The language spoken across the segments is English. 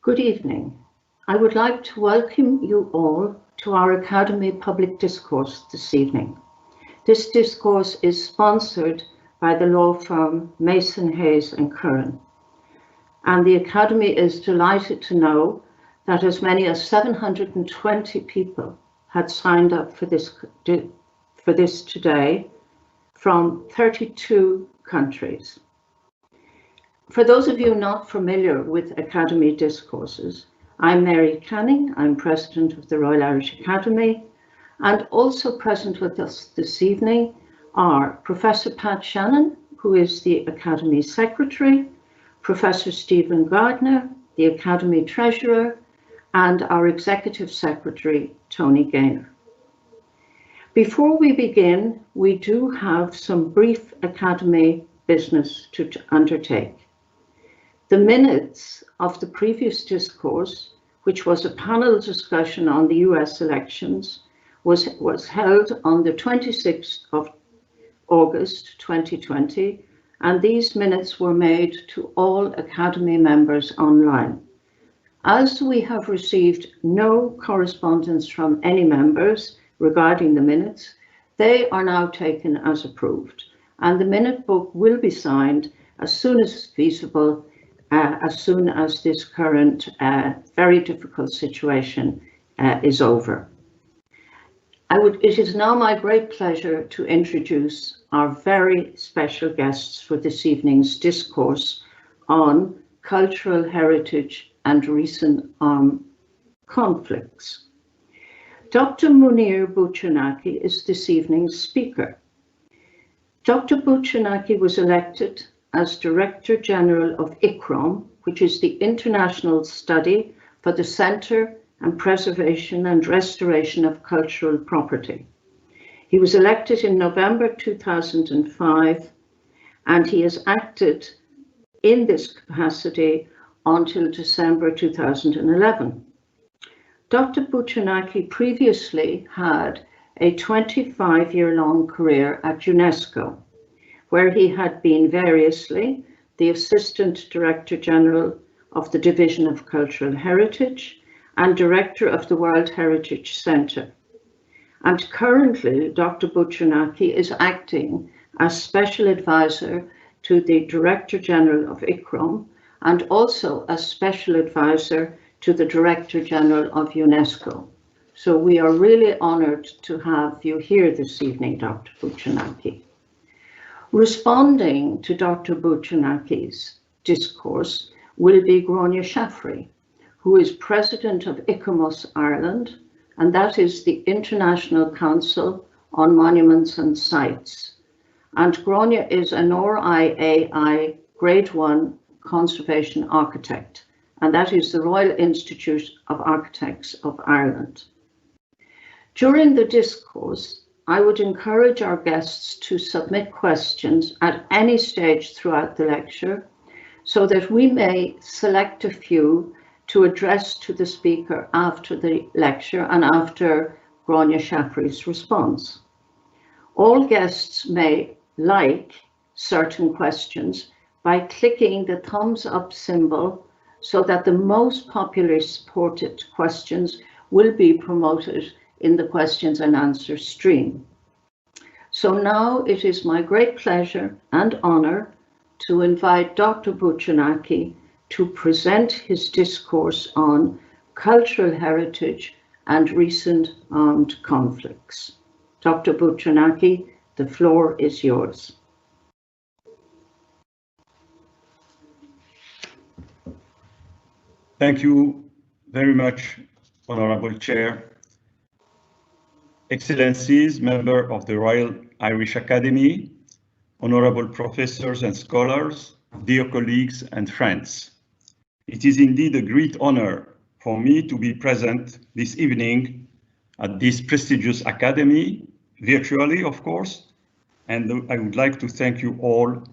Good evening. I would like to welcome you all to our Academy Public Discourse this evening. This discourse is sponsored by the law firm Mason, Hayes and Curran, and the Academy is delighted to know that as many as 720 people had signed up for this today from 32 countries. For those of you not familiar with Academy discourses, I'm Mary Canning, I'm President of the Royal Irish Academy, and also present with us this evening are Professor Pat Shannon, who is the Academy Secretary, Professor Stephen Gardner, the Academy Treasurer, and our Executive Secretary, Tony Gaynor. Before we begin, we do have some brief Academy business to undertake. The minutes of the previous discourse, which was a panel discussion on the US elections, was held on the 26th of August 2020, and these minutes were made to all Academy members online. As we have received no correspondence from any members regarding the minutes, they are now taken as approved, and the minute book will be signed as soon as feasible, as soon as this current very difficult situation is over. It is now my great pleasure to introduce our very special guests for this evening's discourse on cultural heritage and recent armed conflicts. Dr. Mounir Bouchenaki is this evening's speaker. Dr. Bouchenaki was elected as Director General of ICCROM, which is the International Study for the Center and Preservation and Restoration of Cultural Property. He was elected in November 2005, and he has acted in this capacity until December 2011. Dr. Bouchenaki previously had a 25-year-long career at UNESCO, where he had been variously the Assistant Director General of the Division of Cultural Heritage and Director of the World Heritage Centre. And currently, Dr. Bouchenaki is acting as Special Advisor to the Director General of ICCROM and also as Special Advisor to the Director General of UNESCO. So we are really honoured to have you here this evening, Dr. Bouchenaki. Responding to Dr. Bouchenaki's discourse will be Gráinne Shaffery, who is President of ICOMOS Ireland, and that is the International Council on Monuments and Sites. And Gráinne is an RIAI Grade 1 Conservation Architect, and that is the Royal Institute of Architects of Ireland. During the discourse, I would encourage our guests to submit questions at any stage throughout the lecture so that we may select a few to address to the speaker after the lecture and after Gráinne Shaffery's response. All guests may like certain questions by clicking the thumbs up symbol so that the most popularly supported questions will be promoted in the questions and answers stream. So now it is my great pleasure and honor to invite Dr. Bouchenaki to present his discourse on cultural heritage and recent armed conflicts. Dr. Bouchenaki, the floor is yours. Thank you very much, Honorable Chair. Excellencies, members of the Royal Irish Academy, honorable professors and scholars, dear colleagues and friends. It is indeed a great honor for me to be present this evening at this prestigious academy, virtually of course, and I would like to thank you all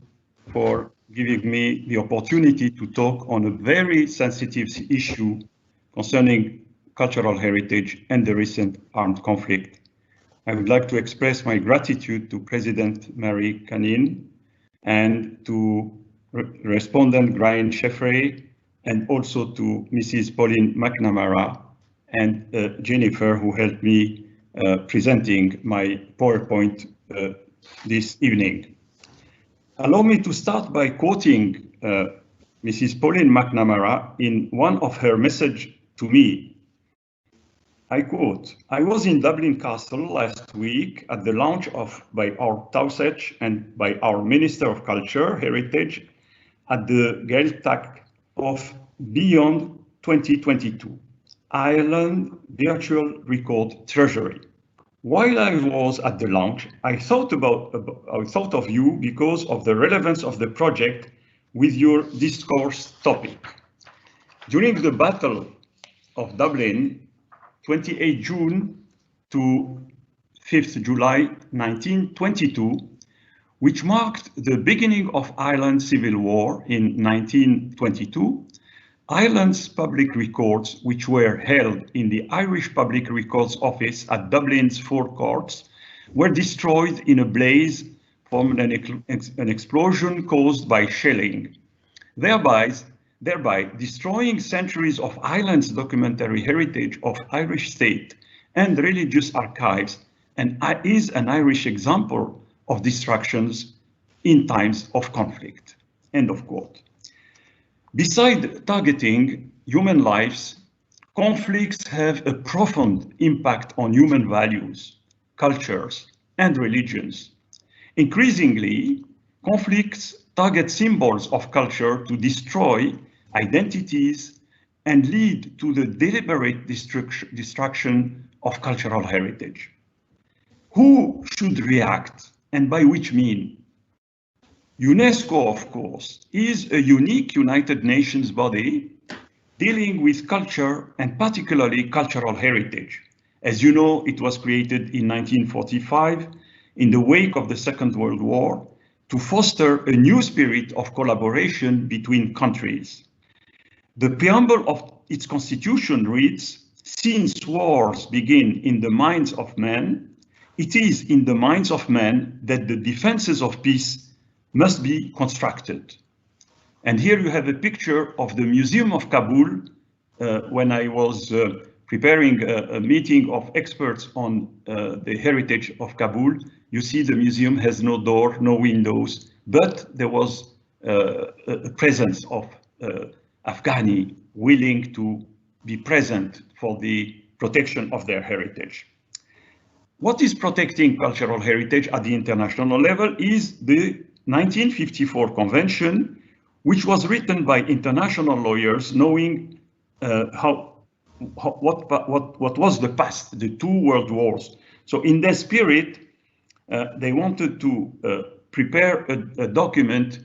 for giving me the opportunity to talk on a very sensitive issue concerning cultural heritage and the recent armed conflict. I would like to express my gratitude to President Mary Canning and to Respondent Gráinne Shaffery and also to Mrs. Pauline McNamara and Jennifer, who helped me presenting my PowerPoint this evening. Allow me to start by quoting Mrs. Pauline McNamara in one of her messages to me. I quote, "I was in Dublin Castle last week at the launch by our Taoiseach and by our Minister of Culture, Heritage, at the Gaeltacht of Beyond 2022, Ireland Virtual Record Treasury. While I was at the launch, I thought of you because of the relevance of the project with your discourse topic. During the Battle of Dublin, 28 June to 5th July 1922, which marked the beginning of Ireland's civil war in 1922, Ireland's public records, which were held in the Irish Public Records Office at Dublin's Four Courts, were destroyed in a blaze from an explosion caused by shelling, thereby destroying centuries of Ireland's documentary heritage of Irish state and religious archives, and is an Irish example of destructions in times of conflict." End of quote. Beside targeting human lives, conflicts have a profound impact on human values, cultures, and religions. Increasingly, conflicts target symbols of culture to destroy identities and lead to the deliberate destruction of cultural heritage. Who should react, and by which means? UNESCO, of course, is a unique United Nations body dealing with culture and particularly cultural heritage. As you know, it was created in 1945 in the wake of the Second World War to foster a new spirit of collaboration between countries. The preamble of its constitution reads, "Since wars begin in the minds of men, it is in the minds of men that the defenses of peace must be constructed." And here you have a picture of the Museum of Kabul when I was preparing a meeting of experts on the heritage of Kabul. You see the museum has no door, no windows, but there was a presence of Afghani willing to be present for the protection of their heritage. What is protecting cultural heritage at the international level is the 1954 Convention, which was written by international lawyers knowing what was the past, the two world wars. So in their spirit, they wanted to prepare a document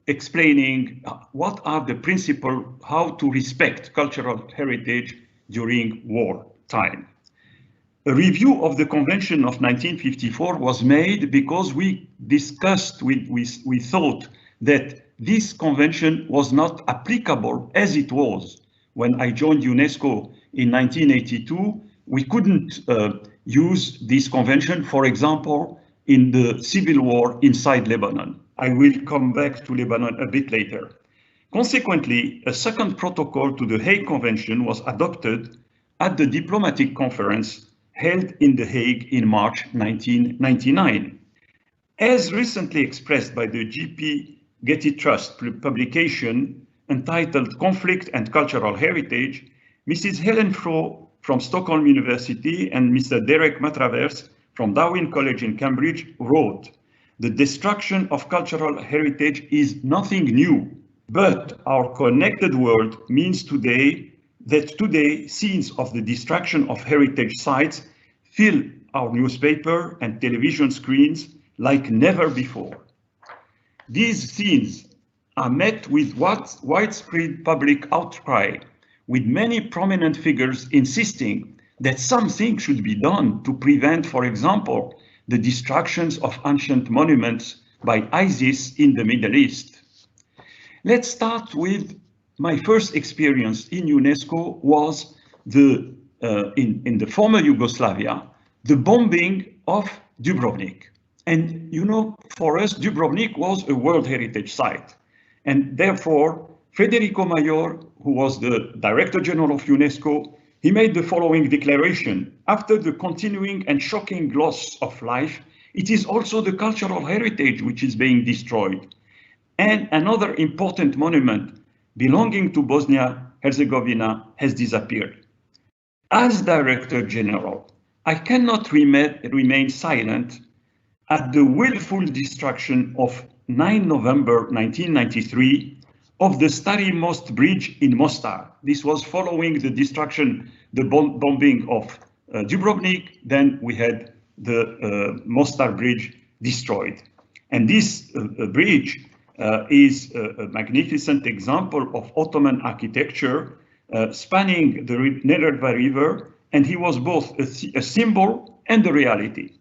explaining what are the principles, how to respect cultural heritage during war time. A review of the Convention of 1954 was made because we discussed, we thought that this convention was not applicable as it was. When I joined UNESCO in 1982, we couldn't use this convention, for example, in the civil war inside Lebanon. I will come back to Lebanon a bit later. Consequently, a second protocol to the Hague Convention was adopted at the diplomatic conference held in The Hague in March 1999. As recently expressed by the G.P. Getty Trust publication entitled Conflict and Cultural Heritage, Mrs. Helen Froh from Stockholm University and Mr. Derek Matravers from Darwin College in Cambridge wrote, "The destruction of cultural heritage is nothing new, but our connected world means that today scenes of the destruction of heritage sites fill our newspaper and television screens like never before. These scenes are met with widespread public outcry, with many prominent figures insisting that something should be done to prevent, for example, the destructions of ancient monuments by ISIS in the Middle East." Let's start with my first experience in UNESCO was in the former Yugoslavia, the bombing of Dubrovnik. And you know, for us, Dubrovnik was a World Heritage Site. And therefore, Federico Mayor, who was the Director General of UNESCO, he made the following declaration: after the continuing and shocking loss of life, it is also the cultural heritage which is being destroyed. And another important monument belonging to Bosnia-Herzegovina has disappeared. As Director General, I cannot remain silent at the willful destruction of 9 November 1993 of the Stari Most Bridge in Mostar. This was following the destruction, the bombing of Dubrovnik. Then we had the Mostar Bridge destroyed. And this bridge is a magnificent example of Ottoman architecture spanning the Neretva River, and he was both a symbol and a reality.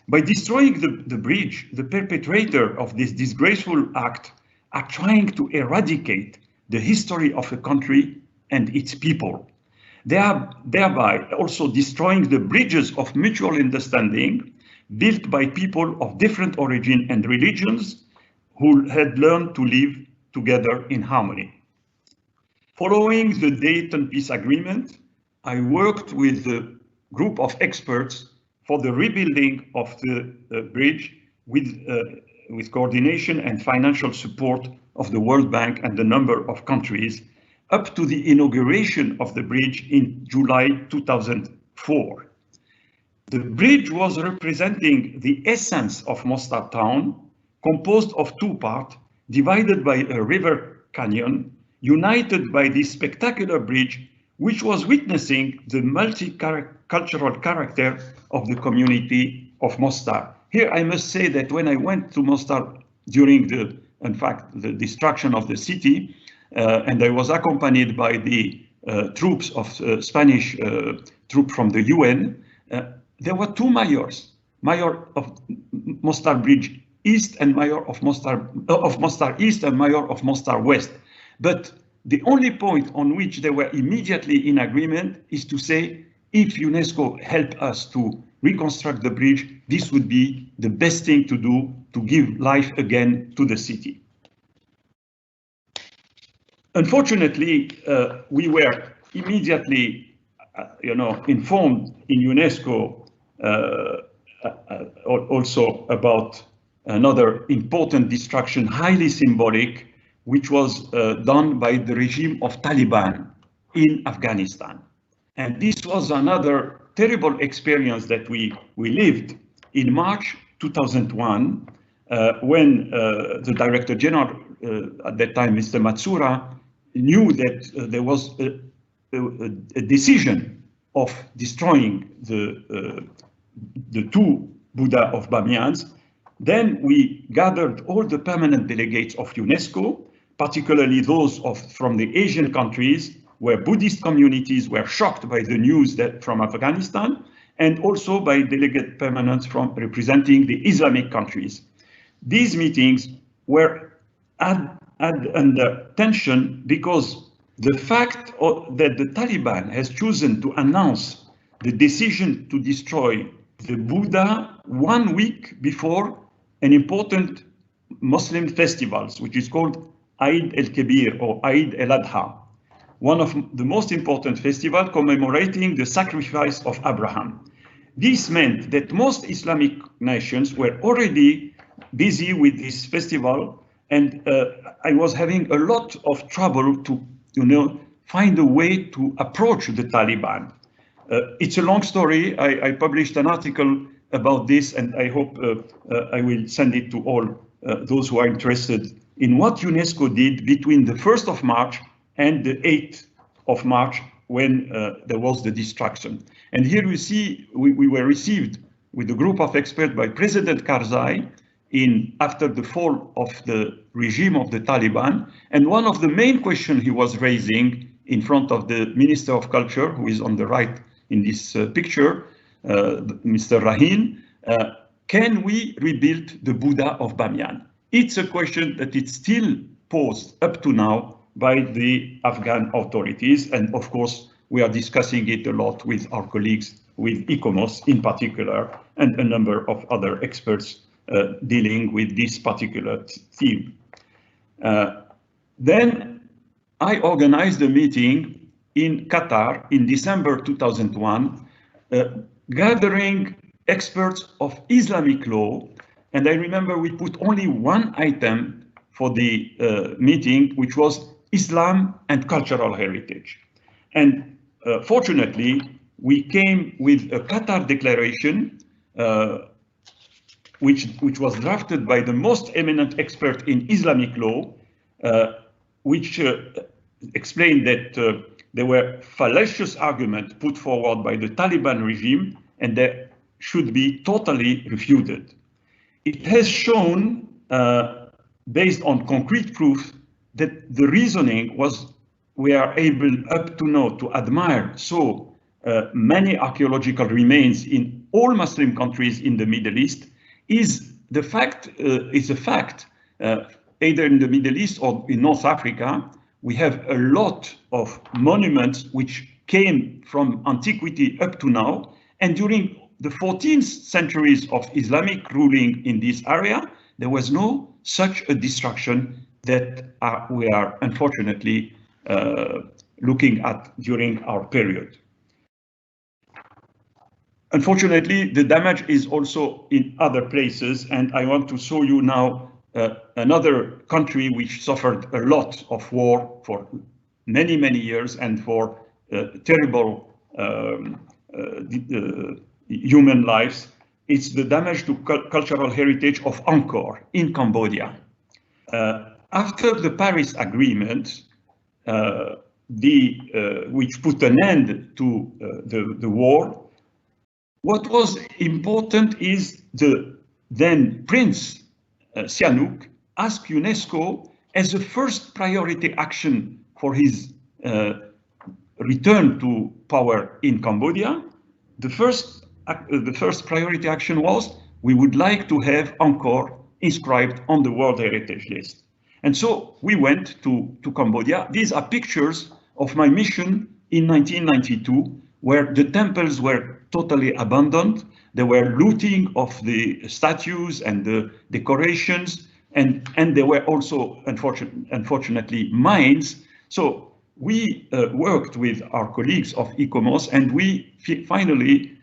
By destroying the bridge, the perpetrator of this disgraceful act are trying to eradicate the history of a country and its people. They are thereby also destroying the bridges of mutual understanding built by people of different origin and religions who had learned to live together in harmony. Following the Dayton Peace Agreement, I worked with a group of experts for the rebuilding of the bridge with coordination and financial support of the World Bank and a number of countries, up to the inauguration of the bridge in July 2004. The bridge was representing the essence of Mostar town, composed of two parts, divided by a river canyon, united by this spectacular bridge, which was witnessing the multicultural character of the community of Mostar. Here I must say that when I went to Mostar during the destruction of the city, and I was accompanied by the troops of Spanish troops from the UN, there were two mayors, Mayor of Mostar Bridge East and Mayor of Mostar East and Mayor of Mostar West. But the only point on which they were immediately in agreement is to say, if UNESCO help us to reconstruct the bridge, this would be the best thing to do to give life again to the city. Unfortunately, we were immediately, informed in UNESCO also about another important destruction, highly symbolic, which was done by the regime of Taliban in Afghanistan. And this was another terrible experience that we lived in March 2001, when the Director General at that time, Mr. Matsuura, knew that there was a decision of destroying the two Buddha of Bamiyans. Then we gathered all the permanent delegates of UNESCO, particularly those from the Asian countries, where Buddhist communities were shocked by the news from Afghanistan, and also by delegate permanents from representing the Islamic countries. These meetings were under tension because the fact that the Taliban has chosen to announce the decision to destroy the Buddha 1 week before an important Muslim festivals, which is called Eid al-Kabir or Eid al-Adha, one of the most important festivals commemorating the sacrifice of Abraham. This meant that most Islamic nations were already busy with this festival, and I was having a lot of trouble to, find a way to approach the Taliban. It's a long story. I published an article about this, and I hope I will send it to all those who are interested in what UNESCO did between the 1st of March and the 8th of March, when there was the destruction. And here you see we were received with a group of experts by President Karzai after the fall of the regime of the Taliban. And one of the main questions he was raising in front of the Minister of Culture, who is on the right in this picture, Mr. Rahim, can we rebuild the Buddha of Bamiyan? It's a question that is still posed up to now by the Afghan authorities. And of course, we are discussing it a lot with our colleagues, with ICOMOS in particular, and a number of other experts. Dealing with this particular theme. Then I organized a meeting in Qatar in December 2001, gathering experts of Islamic law. And I remember we put only one item for the meeting, which was Islam and cultural heritage. And fortunately, we came with a Qatar declaration, which was drafted by the most eminent expert in Islamic law, which explained that there were fallacious arguments put forward by the Taliban regime and they should be totally refuted. It has shown, based on concrete proof, that the reasoning was we are able up to now to admire so many archaeological remains in all Muslim countries in the Middle East is a fact, either in the Middle East or in North Africa. We have a lot of monuments which came from antiquity up to now, and during the 14th centuries of Islamic ruling in this area, there was no such a destruction that we are unfortunately looking at during our period. Unfortunately, the damage is also in other places, and I want to show you now another country which suffered a lot of war for many, many years and for terrible human lives. It's the damage to cultural heritage of Encore in Cambodia. After the Paris Agreement, which put an end to the war, what was important is the then Prince Sihanouk asked UNESCO as a first priority action for his return to power in Cambodia. The first priority action was we would like to have Encore inscribed on the World Heritage List. And so we went to Cambodia. These are pictures of my mission in 1992, where the temples were totally abandoned. There were looting of the statues and the decorations, and there were also, unfortunately, mines. So we worked with our colleagues of ICOMOS, and we finally,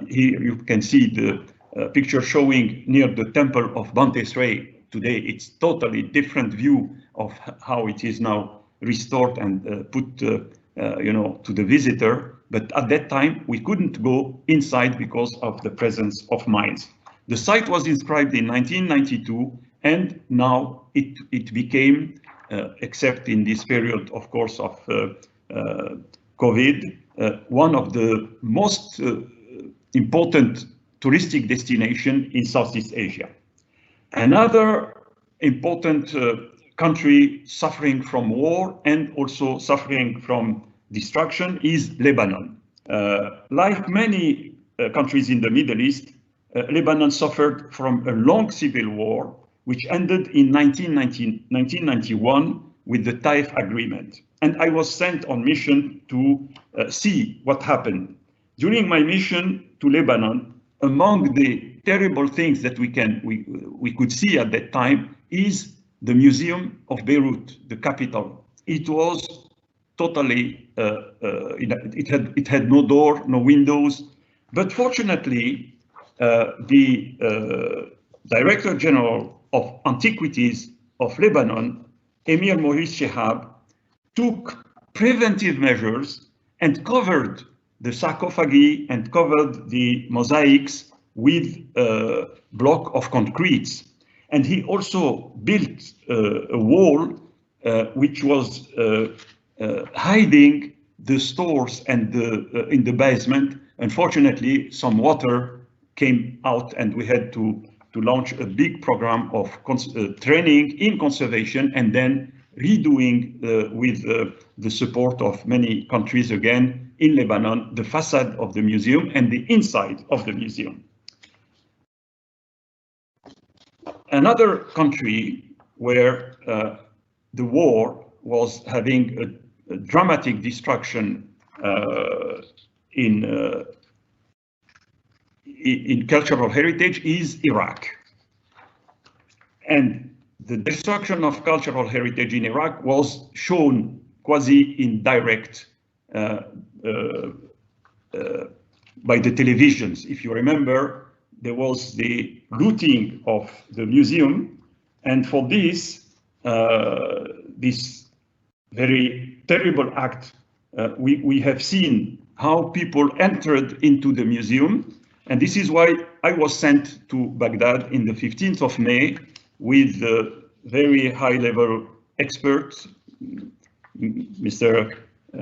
here you can see the picture showing near the temple of Bante Srey. Today, it's totally different view of how it is now restored and put, to the visitor. But at that time, we couldn't go inside because of the presence of mines. The site was inscribed in 1992, and now it became, except in this period, of course, of COVID, one of the most important touristic destinations in Southeast Asia. Another important country suffering from war and also suffering from destruction is Lebanon. Like many countries in the Middle East, Lebanon suffered from a long civil war, which ended in 1991 with the Taif Agreement. And I was sent on mission to see what happened. During my mission to Lebanon, among the terrible things that we could see at that time is the Museum of Beirut, the capital. It was totally, it had no door, no windows, but fortunately, the Director General of Antiquities of Lebanon, Emir Maurice Shehab, took preventive measures and covered the sarcophagi and covered the mosaics with a block of concrete. And he also built a wall which was hiding the stores and in the basement. Unfortunately, some water came out and we had to launch a big program of training in conservation and then redoing with the support of many countries again in Lebanon, the facade of the museum and the inside of the museum. Another country where the war was having a dramatic destruction in cultural heritage is Iraq. And the destruction of cultural heritage in Iraq was shown quasi-indirect by the televisions. If you remember, there was the looting of the museum, and for this, this very terrible act, we have seen how people entered into the museum, and this is why I was sent to Baghdad in the 15th of May with very high-level experts, Mr.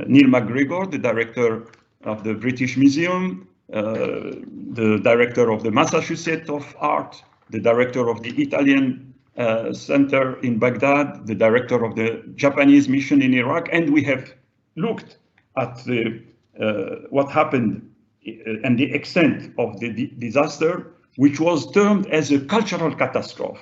Neil MacGregor, the director of the British Museum, the director of the Massachusetts of Art, the director of the Italian Center in Baghdad, the director of the Japanese mission in Iraq, and we have looked at the, what happened and the extent of the disaster, which was termed as a cultural catastrophe.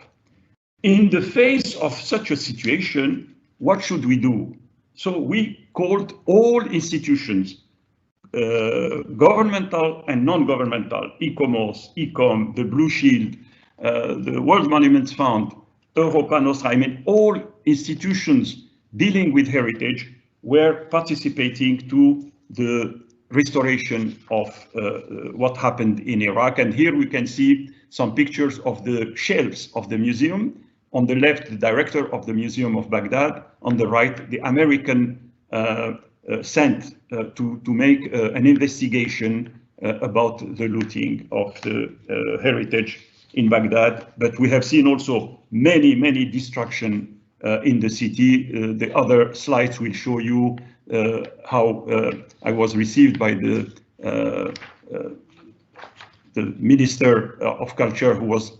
In the face of such a situation, what should we do? So we called all institutions, governmental and non-governmental, ICOMOS, ICOM, the Blue Shield, the World Monuments Fund, Europa Nostra, I mean, all institutions dealing with heritage were participating to the restoration of what happened in Iraq. And here we can see some pictures of the shelves of the museum. On the left, the director of the Museum of Baghdad. On the right, the American sent to make an investigation about the looting of the heritage in Baghdad. But we have seen also many destruction in the city. The other slides will show you how I was received by the Minister of Culture, who was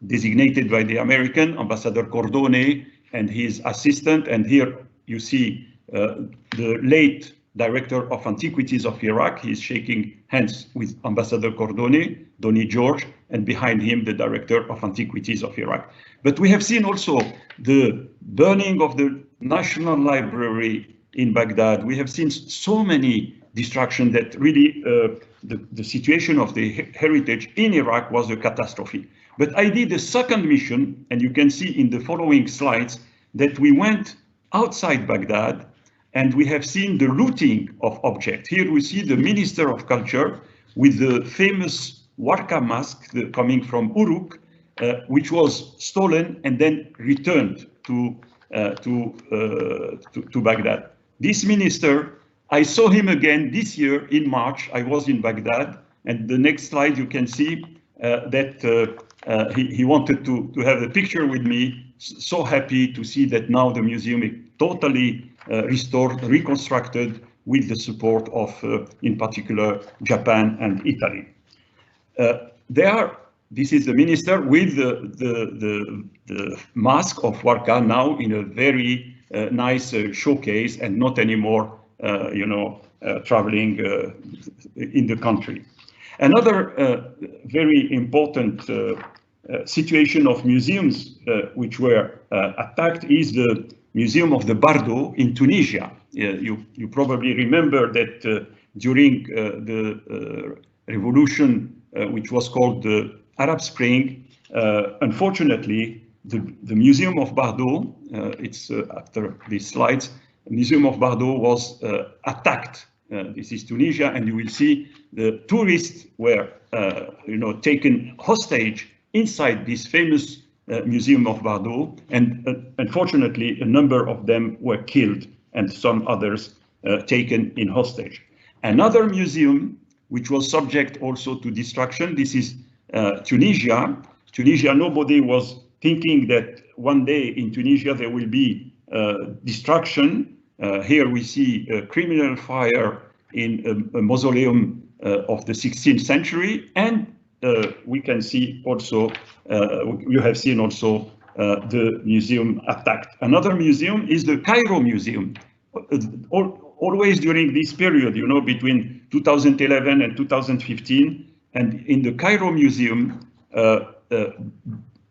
designated by the American, Ambassador Cordone, and his assistant. And here you see the late Director of Antiquities of Iraq. He's shaking hands with Ambassador Cordone, Donny George, and behind him the Director of Antiquities of Iraq. But we have seen also the burning of the National Library in Baghdad. We have seen so many destruction that really the situation of the heritage in Iraq was a catastrophe. But I did a second mission, and you can see in the following slides that we went outside Baghdad and we have seen the looting of objects. Here we see the Minister of Culture with the famous Warka mask coming from Uruk, which was stolen and then returned to Baghdad. This minister, I saw him again this year in March. I was in Baghdad, and the next slide you can see that he wanted to have a picture with me. So happy to see that now the museum is totally restored, reconstructed with the support of, in particular, Japan and Italy. This is the minister with the mask of Warka now in a very nice showcase and not anymore, traveling in the country. Another very important situation of museums which were attacked is the Museum of the Bardo in Tunisia. You probably remember that during the revolution, which was called the Arab Spring, unfortunately, the Museum of Bardo, it's after these slides, the Museum of Bardo was attacked. This is Tunisia, and you will see the tourists were, taken hostage inside this famous Museum of Bardo, and unfortunately, a number of them were killed, and some others taken in hostage. Another museum, which was subject also to destruction, this is Tunisia. Tunisia, nobody was thinking that one day in Tunisia there will be destruction. Here we see a criminal fire in a mausoleum of the 16th century, and we can see also, you have seen also the museum attacked. Another museum is the Cairo Museum. Always during this period, between 2011 and 2015, and in the Cairo Museum,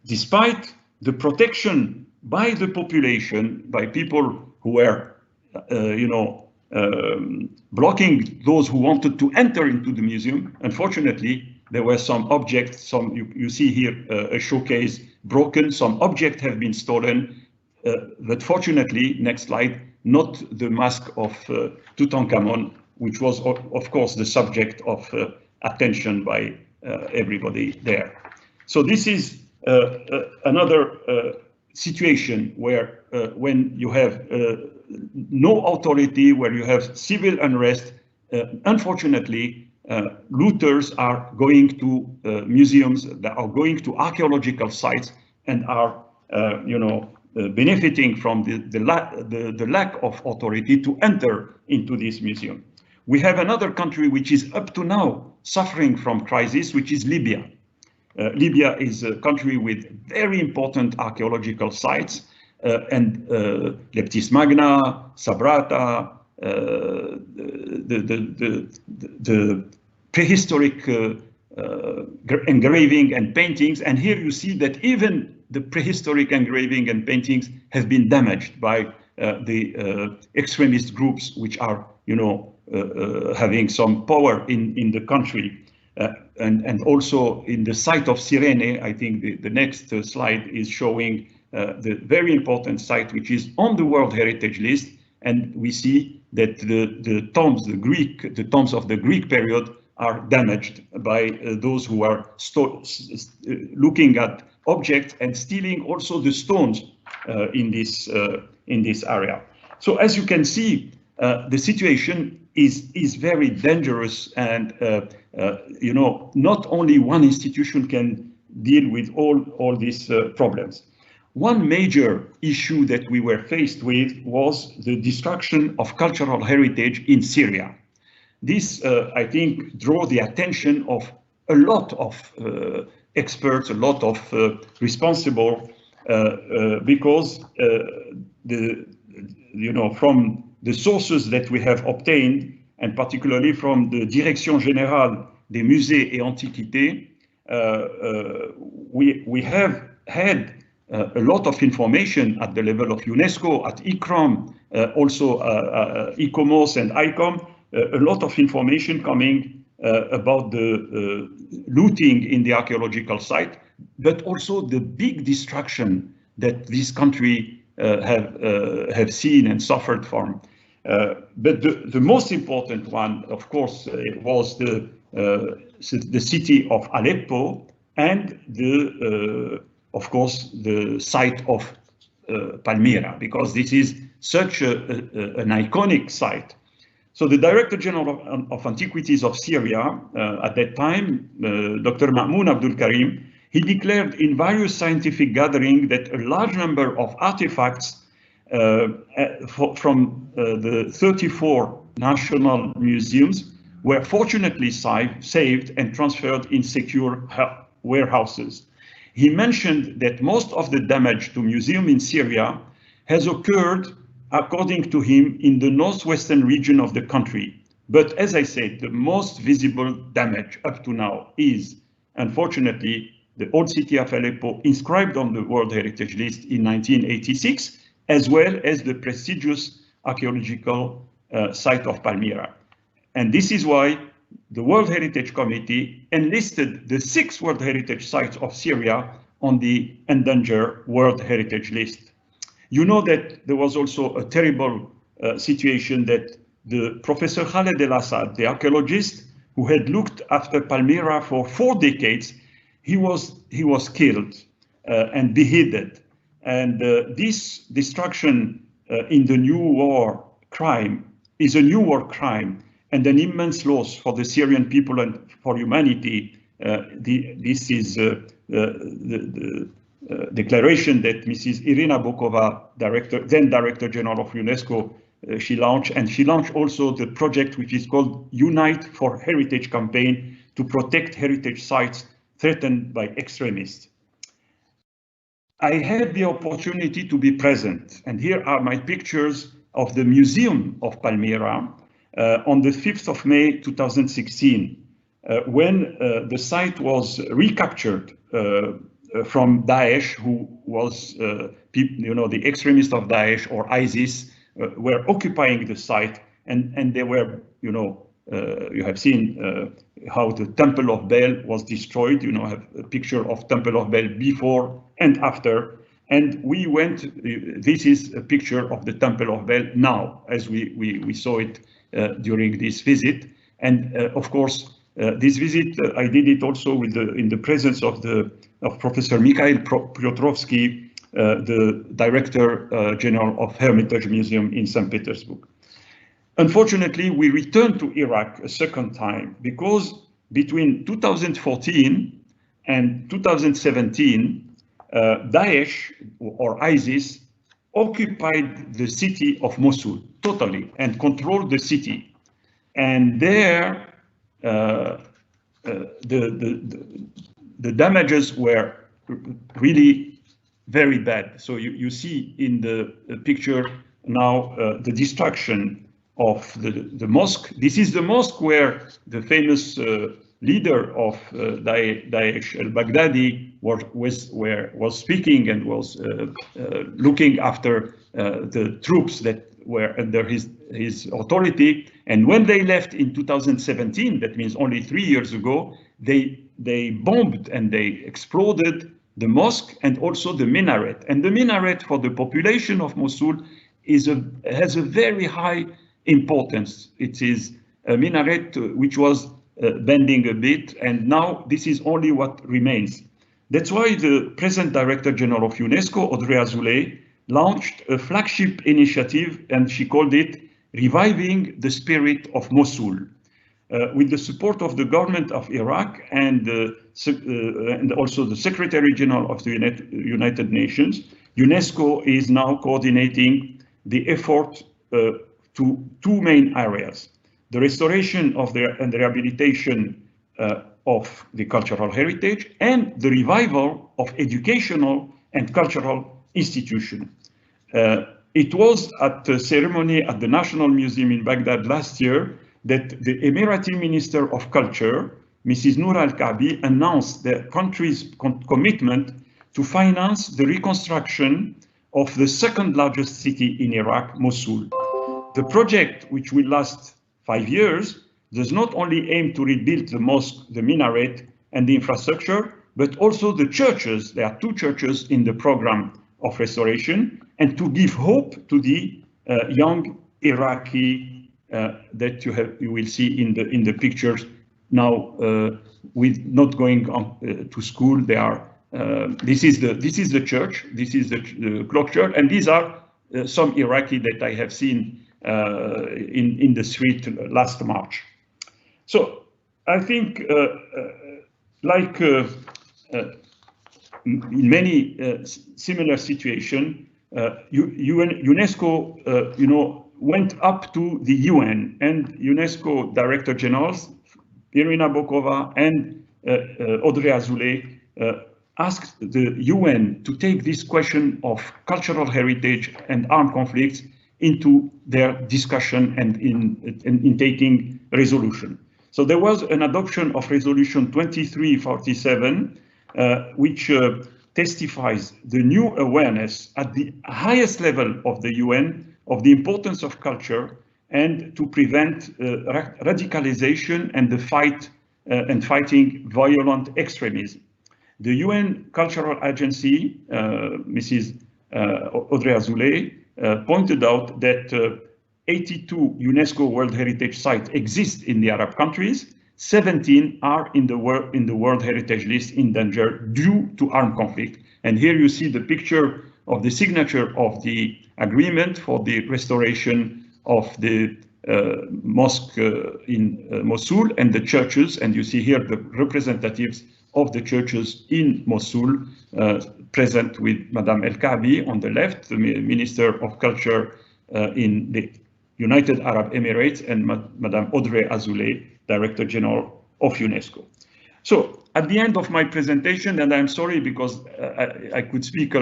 despite the protection by the population, by people who were, blocking those who wanted to enter into the museum, unfortunately, there were some objects, you see here a showcase broken, some objects have been stolen. but fortunately, next slide, not the mask of Tutankhamun, which was, of course, the subject of attention by everybody there. So this is another situation where when you have no authority, where you have civil unrest, unfortunately, looters are going to museums, that are going to archaeological sites, and are, benefiting from the lack of authority to enter into this museum. We have another country which is up to now suffering from crisis, which is Libya. Libya is a country with very important archaeological sites, and Leptis Magna, Sabrata, the prehistoric engraving and paintings. And here you see that even the prehistoric engraving and paintings have been damaged by the extremist groups, which are, having some power in the country. And also in the site of Cyrene, I think the next slide is showing the very important site, which is on the World Heritage List. And we see that the tombs, the tombs of the Greek period are damaged by those who are looking at objects and stealing also the stones in this area. So as you can see, the situation is very dangerous, and not only one institution can deal with all these problems. One major issue that we were faced with was the destruction of cultural heritage in Syria. This, I think, drew the attention of a lot of experts, a lot of responsible, because from the sources that we have obtained, and particularly from the Direction Générale des Musées et Antiquités, we have had a lot of information at the level of UNESCO, at ICROM, also ICOMOS and ICOM, a lot of information coming about the looting in the archaeological site, but also the big destruction that this country have seen and suffered from. But the most important one, of course, was the city of Aleppo, and of course, the site of Palmyra, because this is such an iconic site. So the Director General of Antiquities of Syria, at that time, Dr. Ma'moun Abdul Karim, he declared in various scientific gatherings that a large number of artifacts from the 34 national museums were fortunately saved and transferred in secure warehouses. He mentioned that most of the damage to museums in Syria has occurred, according to him, in the northwestern region of the country. But as I said, the most visible damage up to now is, unfortunately, the old city of Aleppo, inscribed on the World Heritage List in 1986, as well as the prestigious archaeological site of Palmyra. And this is why the World Heritage Committee enlisted the 6 World Heritage Sites of Syria on the Endangered World Heritage List. You know that there was also a terrible situation that the Professor Khaled El-Assad, the archaeologist who had looked after Palmyra for 4 decades, he was killed and beheaded. And this destruction in the new war crime is a new war crime and an immense loss for the Syrian people and for humanity. This is the declaration that Mrs. Irina Bokova, then Director General of UNESCO, she launched, and she launched also the project which is called Unite for Heritage campaign to protect heritage sites threatened by extremists. I had the opportunity to be present, and here are my pictures of the Museum of Palmyra on the 5th of May 2016, when the site was recaptured from Daesh, who was, the extremists of Daesh or ISIS were occupying the site, and they were, you have seen how the Temple of Bel was destroyed. I have a picture of Temple of Bel before and after. And we went, this is a picture of the Temple of Bel now, as we saw it during this visit. And of course, this visit, I did it also in the presence of Professor Mikhail Piotrowski, the Director General of Hermitage Museum in St. Petersburg. Unfortunately, we returned to Iraq a second time because between 2014 and 2017, Daesh or ISIS occupied the city of Mosul totally and controlled the city. And there, the damages were really very bad. So you see in the picture now the destruction of the mosque. This is the mosque where the famous leader of Daesh, al-Baghdadi, was speaking and was looking after the troops that were under his authority. And when they left in 2017, that means only 3 years ago, they bombed and they exploded the mosque and also the minaret. And the minaret for the population of Mosul has a very high importance. It is a minaret which was bending a bit, and now this is only what remains. That's why the present Director General of UNESCO, Audrey Azoulay, launched a flagship initiative, and she called it Reviving the Spirit of Mosul. With the support of the government of Iraq and also the Secretary General of the United Nations, UNESCO is now coordinating the effort to two main areas: the restoration of and the rehabilitation of the cultural heritage and the revival of educational and cultural institutions. It was at the ceremony at the National Museum in Baghdad last year that the Emirati Minister of Culture, Mrs. Noura al-Kaabi, announced the country's commitment to finance the reconstruction of the second largest city in Iraq, Mosul. The project, which will last 5 years, does not only aim to rebuild the mosque, the minaret, and the infrastructure, but also the churches. There are 2 churches in the program of restoration, and to give hope to the young Iraqi that you will see in the pictures now, with not going on to school. They are this is the church, this is the clock church, and these are some Iraqi that I have seen in the street last March. So I think, like in many similar situations, UNESCO, went up to the UN, and UNESCO Director Generals Irina Bokova and Audrey Azoulay asked the UN to take this question of cultural heritage and armed conflicts into their discussion and in taking resolution. So there was an adoption of Resolution 2347, which testifies the new awareness at the highest level of the UN of the importance of culture and to prevent radicalization and the fight and fighting violent extremism. The UN Cultural Agency, Mrs. Audrey Azoulay, pointed out that 82 UNESCO World Heritage sites exist in the Arab countries. 17 are in the World Heritage List in danger due to armed conflict. And here you see the picture of the signature of the agreement for the restoration of the mosque in Mosul and the churches. And you see here the representatives of the churches in Mosul, present with Madame al-Kaabi on the left, the Minister of Culture in the United Arab Emirates, and Madame Audrey Azoulay, Director General of UNESCO. So at the end of my presentation, and I'm sorry because I could speak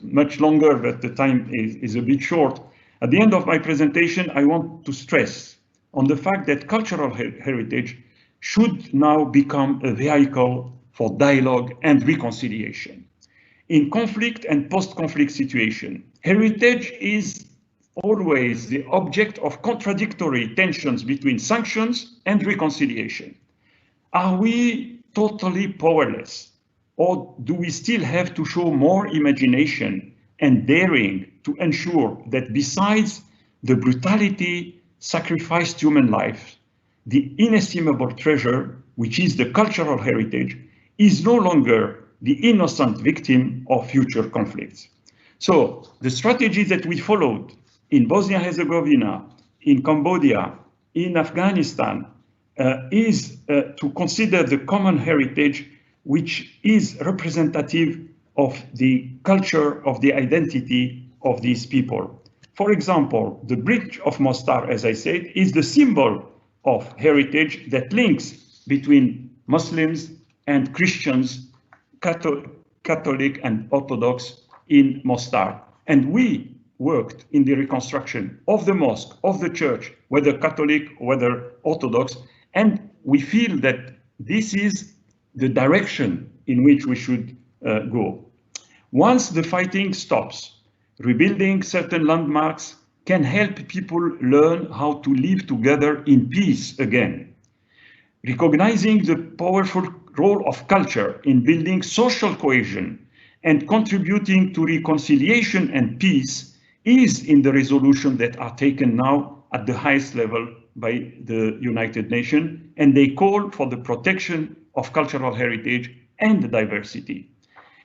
much longer, but the time is a bit short. At the end of my presentation, I want to stress on the fact that cultural heritage should now become a vehicle for dialogue and reconciliation. In conflict and post-conflict situation, heritage is always the object of contradictory tensions between sanctions and reconciliation. Are we totally powerless Or do we still have to show more imagination and daring to ensure that besides the brutality sacrificed human life, the inestimable treasure, which is the cultural heritage, is no longer the innocent victim of future conflicts? So the strategy that we followed in Bosnia-Herzegovina, in Cambodia, in Afghanistan, is to consider the common heritage which is representative of the culture, of the identity of these people. For example, the bridge of Mostar, as I said, is the symbol of heritage that links between Muslims and Christians, Catholic and Orthodox in Mostar. And we worked in the reconstruction of the mosque, of the church, whether Catholic, whether Orthodox, and we feel that this is the direction in which we should go. Once the fighting stops, rebuilding certain landmarks can help people learn how to live together in peace again. Recognizing the powerful role of culture in building social cohesion and contributing to reconciliation and peace is in the resolution that are taken now at the highest level by the United Nations, and they call for the protection of cultural heritage and diversity.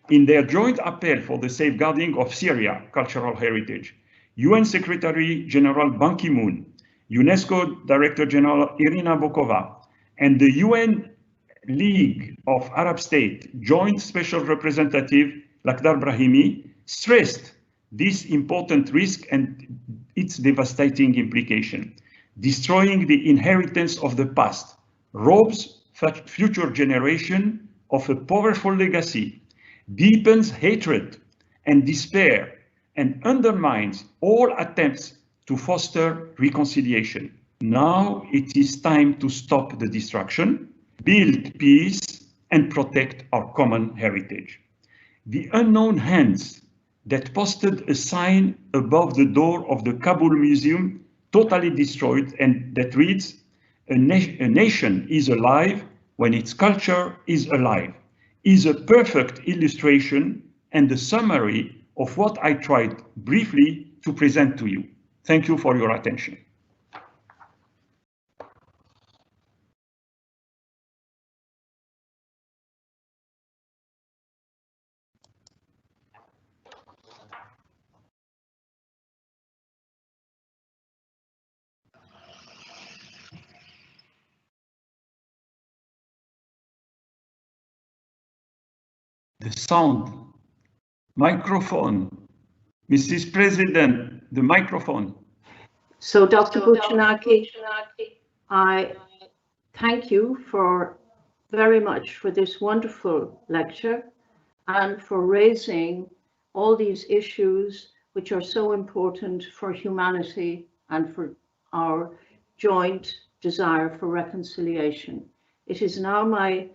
In their joint appeal for the safeguarding of Syria cultural heritage, UN Secretary General Ban Ki-moon, UNESCO Director General Irina Bokova, and the UN League of Arab States Joint Special Representative Lakhdar Brahimi stressed this important risk and its devastating implication. Destroying the inheritance of the past robs future generations of a powerful legacy, deepens hatred and despair, and undermines all attempts to foster reconciliation. Now it is time to stop the destruction, build peace, and protect our common heritage. The unknown hands that posted a sign above the door of the Kabul Museum, totally destroyed, and that reads, a nation is alive when its culture is alive, is a perfect illustration and a summary of what I tried briefly to present to you. Thank you for your attention. The sound. Microphone. Mrs. President, the microphone. So, Dr. Bouchenaki, I thank you very much for this wonderful lecture and for raising all these issues which are so important for humanity and for our joint desire for reconciliation. It is now my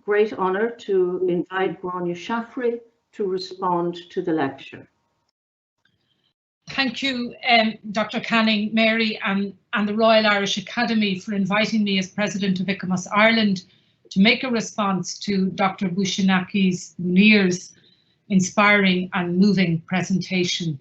great honor to invite Grania Shafri to respond to the lecture. Thank you, Dr. Canning, Mary, and the Royal Irish Academy for inviting me as President of ICOMOS Ireland to make a response to Dr. Bouchenaki's, Mounir's inspiring and moving presentation.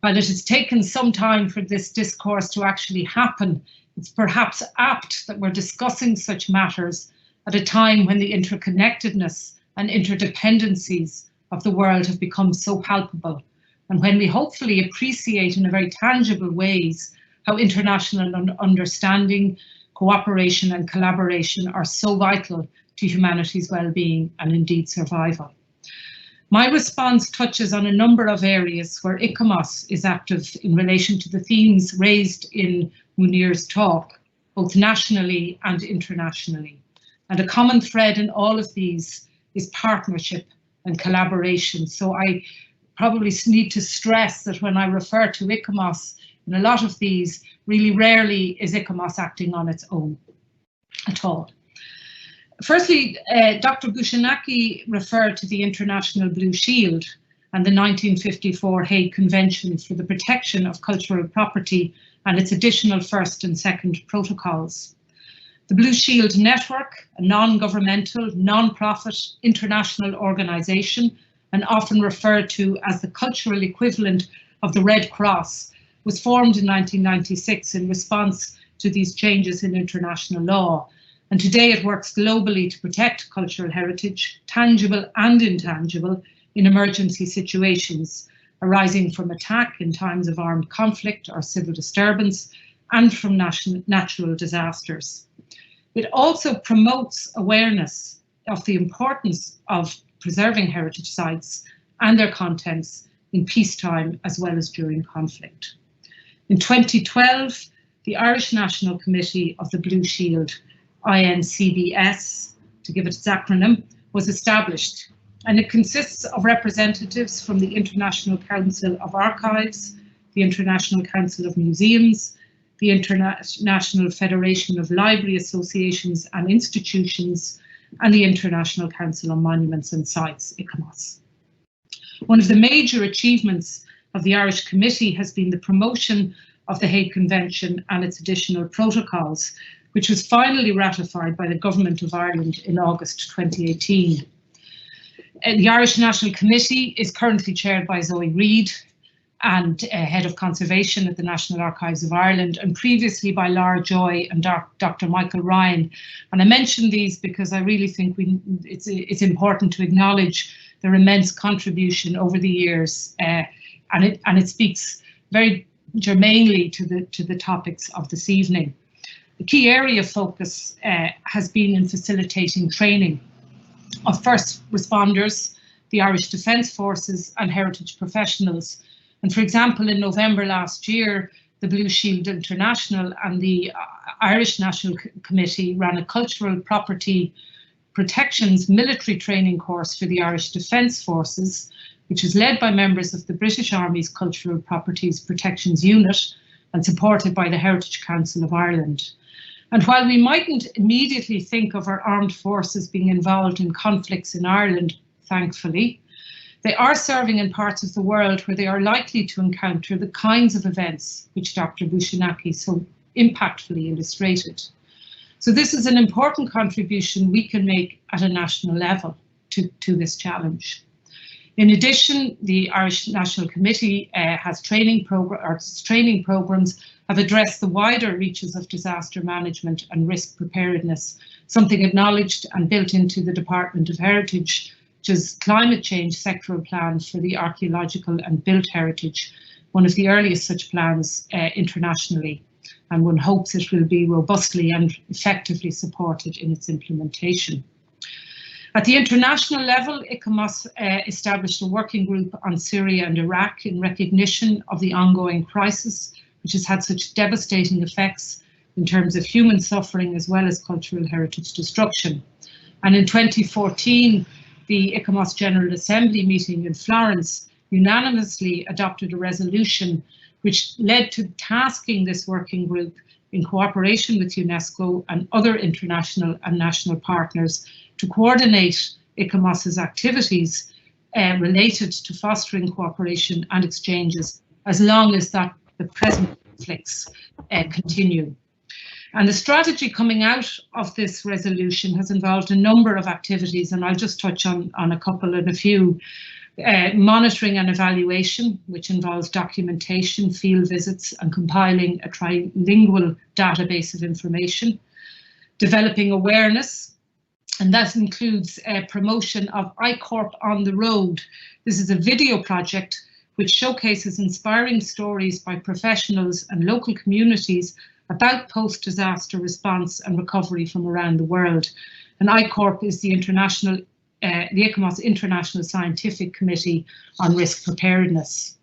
While it has taken some time for this discourse to actually happen, it's perhaps apt that we're discussing such matters at a time when the interconnectedness and interdependencies of the world have become so palpable, and when we hopefully appreciate in a very tangible ways how international understanding, cooperation and collaboration are so vital to humanity's well-being and indeed survival. My response touches on a number of areas where ICOMOS is active in relation to the themes raised in Mounir's talk, both nationally and internationally. And a common thread in all of these is partnership and collaboration. So I probably need to stress that when I refer to ICOMOS in a lot of these, really rarely is ICOMOS acting on its own at all. Firstly, Dr. Bouchenaki referred to the International Blue Shield and the 1954 Hague Convention for the Protection of Cultural Property and its additional first and second protocols. The Blue Shield Network, a non-governmental, non-profit international organisation, and often referred to as the cultural equivalent of the Red Cross, was formed in 1996 in response to these changes in international law. And today it works globally to protect cultural heritage, tangible and intangible, in emergency situations arising from attack in times of armed conflict or civil disturbance, and from natural disasters. It also promotes awareness of the importance of preserving heritage sites and their contents in peacetime as well as during conflict. In 2012, the Irish National Committee of the Blue Shield, INCBS, to give it its acronym, was established, and it consists of representatives from the International Council of Archives, the International Council of Museums, the International Federation of Library Associations and Institutions, and the International Council on Monuments and Sites, ICOMOS. One of the major achievements of the Irish Committee has been the promotion of the Hague Convention and its additional protocols, which was finally ratified by the Government of Ireland in August 2018. The Irish National Committee is currently chaired by Zoe Reid, and Head of Conservation at the National Archives of Ireland, and previously by Lara Joy and Dr. Michael Ryan. And I mention these because I really think it's important to acknowledge their immense contribution over the years, and it speaks very germanely to the topics of this evening. The key area of focus has been in facilitating training of first responders, the Irish Defence Forces and heritage professionals. And for example, in November last year, the Blue Shield International and the Irish National Committee ran a cultural property protections military training course for the Irish Defence Forces, which is led by members of the British Army's Cultural Properties Protections Unit and supported by the Heritage Council of Ireland. And while we mightn't immediately think of our armed forces being involved in conflicts in Ireland, thankfully, they are serving in parts of the world where they are likely to encounter the kinds of events which Dr. Bouchenaki so impactfully illustrated. So this is an important contribution we can make at a national level to this challenge. In addition, the Irish National Committee has training programs have addressed the wider reaches of disaster management and risk preparedness, something acknowledged and built into the Department of Heritage, which is climate change sectoral plan for the archaeological and built heritage, one of the earliest such plans internationally, and one hopes it will be robustly and effectively supported in its implementation. At the international level, ICOMOS established a working group on Syria and Iraq in recognition of the ongoing crisis, which has had such devastating effects in terms of human suffering as well as cultural heritage destruction. And in 2014, the ICOMOS General Assembly meeting in Florence unanimously adopted a resolution which led to tasking this working group in cooperation with UNESCO and other international and national partners to coordinate ICOMOS's activities related to fostering cooperation and exchanges as long as the present conflicts continue. And the strategy coming out of this resolution has involved a number of activities, and I'll just touch on a couple and a few. Monitoring and evaluation, which involves documentation, field visits, and compiling a trilingual database of information. Developing awareness, and that includes promotion of I-Corp on the Road. This is a video project which showcases inspiring stories by professionals and local communities about post-disaster response and recovery from around the world. And I-Corp is the ICOMOS International Scientific Committee on Risk Preparedness.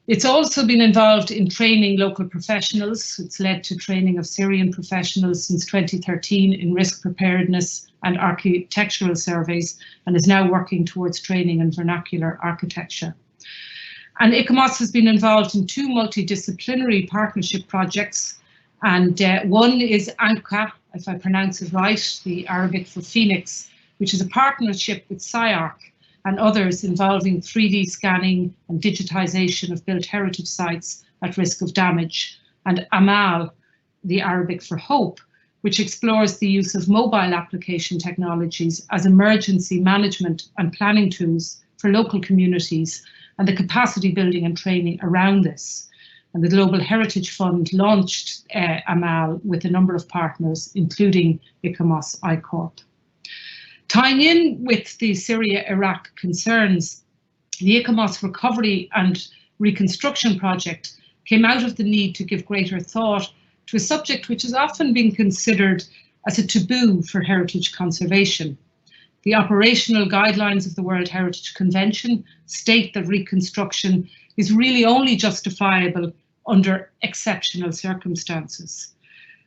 It's also been involved in training local professionals. It's led to training of Syrian professionals since 2013 in risk preparedness and architectural surveys, and is now working towards training in vernacular architecture. And ICOMOS has been involved in two multidisciplinary partnership projects, and one is Encore, if I pronounce it right, the Arabic for Phoenix, which is a partnership with SciArc and others involving 3D scanning and digitization of built heritage sites at risk of damage, and Amal, the Arabic for Hope, which explores the use of mobile application technologies as emergency management and planning tools for local communities and the capacity building and training around this. And the Global Heritage Fund launched AMAL with a number of partners, including ICOMOS I-Corp. Tying in with the Syria-Iraq concerns, the ICOMOS Recovery and Reconstruction Project came out of the need to give greater thought to a subject which has often been considered as a taboo for heritage conservation. The operational guidelines of the World Heritage Convention state that reconstruction is really only justifiable under exceptional circumstances.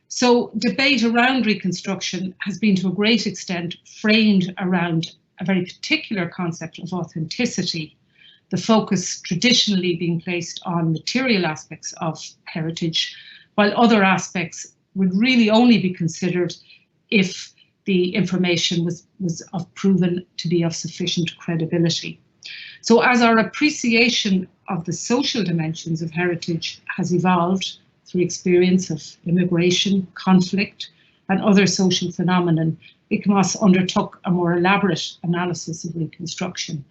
So debate around reconstruction has been to a great extent framed around a very particular concept of authenticity, the focus traditionally being placed on material aspects of heritage, while other aspects would really only be considered if the information was proven to be of sufficient credibility. So as our appreciation of the social dimensions of heritage has evolved through experience of immigration, conflict, and other social phenomena, ICOMOS undertook a more elaborate analysis of reconstruction.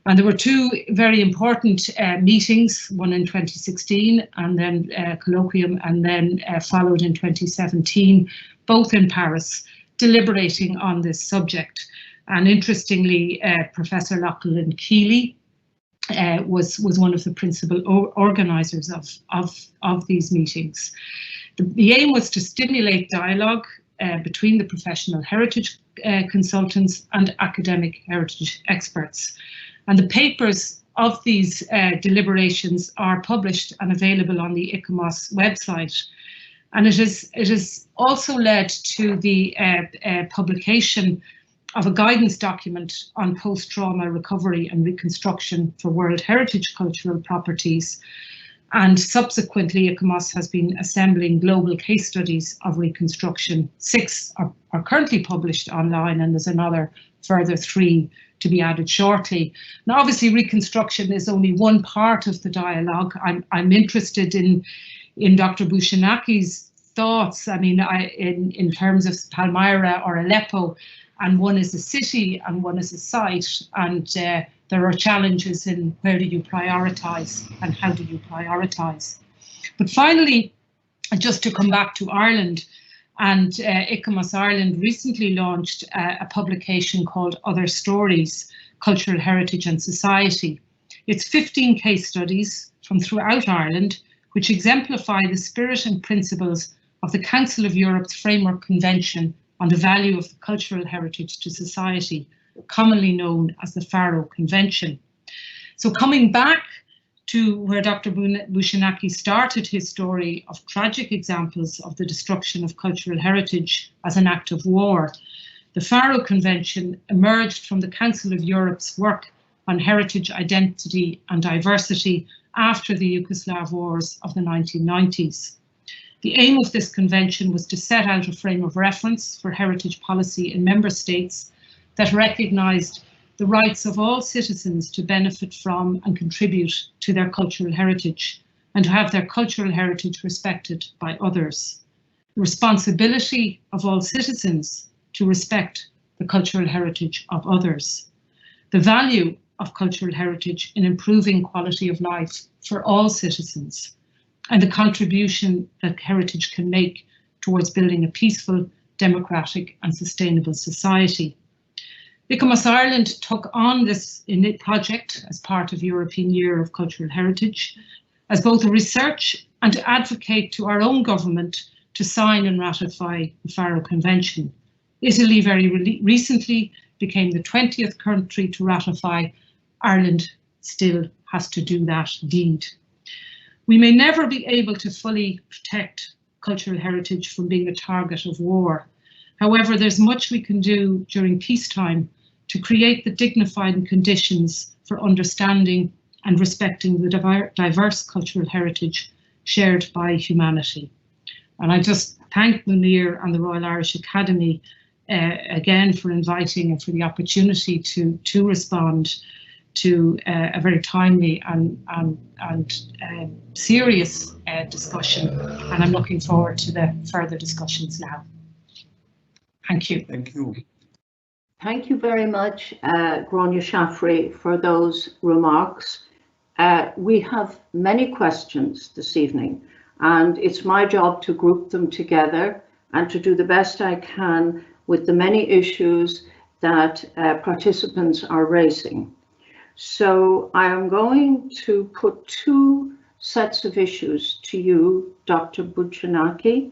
And there were two very important meetings, one in 2016 and then colloquium, and then followed in 2017, both in Paris, deliberating on this subject. And interestingly, Professor Lachlan Keeley was one of the principal organisers of these meetings. The aim was to stimulate dialogue between the professional heritage consultants and academic heritage experts. And the papers of these deliberations are published and available on the ICOMOS website. And it has also led to the publication of a guidance document on post-trauma recovery and reconstruction for World Heritage Cultural Properties. And subsequently, ICOMOS has been assembling global case studies of reconstruction. 6 are currently published online, and there's another further 3 to be added shortly. Now, obviously, reconstruction is only one part of the dialogue. I'm interested in Dr. Bouchenaki's thoughts. I mean, in terms of Palmyra or Aleppo, and one is a city and one is a site, and there are challenges in where do you prioritise and how do you prioritise. But finally, just to come back to Ireland, and ICOMOS Ireland recently launched a publication called Other Stories, Cultural Heritage and Society. It's 15 case studies from throughout Ireland, which exemplify the spirit and principles of the Council of Europe's Framework Convention on the Value of Cultural Heritage to Society, commonly known as the Pharaoh Convention. So coming back to where Dr. Bouchenaki started his story of tragic examples of the destruction of cultural heritage as an act of war, the Pharaoh Convention emerged from the Council of Europe's work on heritage, identity and diversity after the Yugoslav wars of the 1990s. The aim of this convention was to set out a frame of reference for heritage policy in member states that recognised the rights of all citizens to benefit from and contribute to their cultural heritage and to have their cultural heritage respected by others. The responsibility of all citizens to respect the cultural heritage of others. The value of cultural heritage in improving quality of life for all citizens, and the contribution that heritage can make towards building a peaceful, democratic and sustainable society. ICOMOS Ireland took on this project as part of European Year of Cultural Heritage as both a research and to advocate to our own government to sign and ratify the Pharaoh Convention. Italy very recently became the 20th country to ratify. Ireland still has to do that deed. We may never be able to fully protect cultural heritage from being a target of war. However, there's much we can do during peacetime to create the dignified conditions for understanding and respecting the diverse cultural heritage shared by humanity. And I just thank Mounir and the Royal Irish Academy again for inviting and for the opportunity to respond to a very timely and serious discussion, and I'm looking forward to the further discussions now. Thank you. Thank you. Thank you very much, Gráinne Shafri, for those remarks. We have many questions this evening, and it's my job to group them together and to do the best I can with the many issues that participants are raising. So I am going to put two sets of issues to you, Dr. Bouchenaki.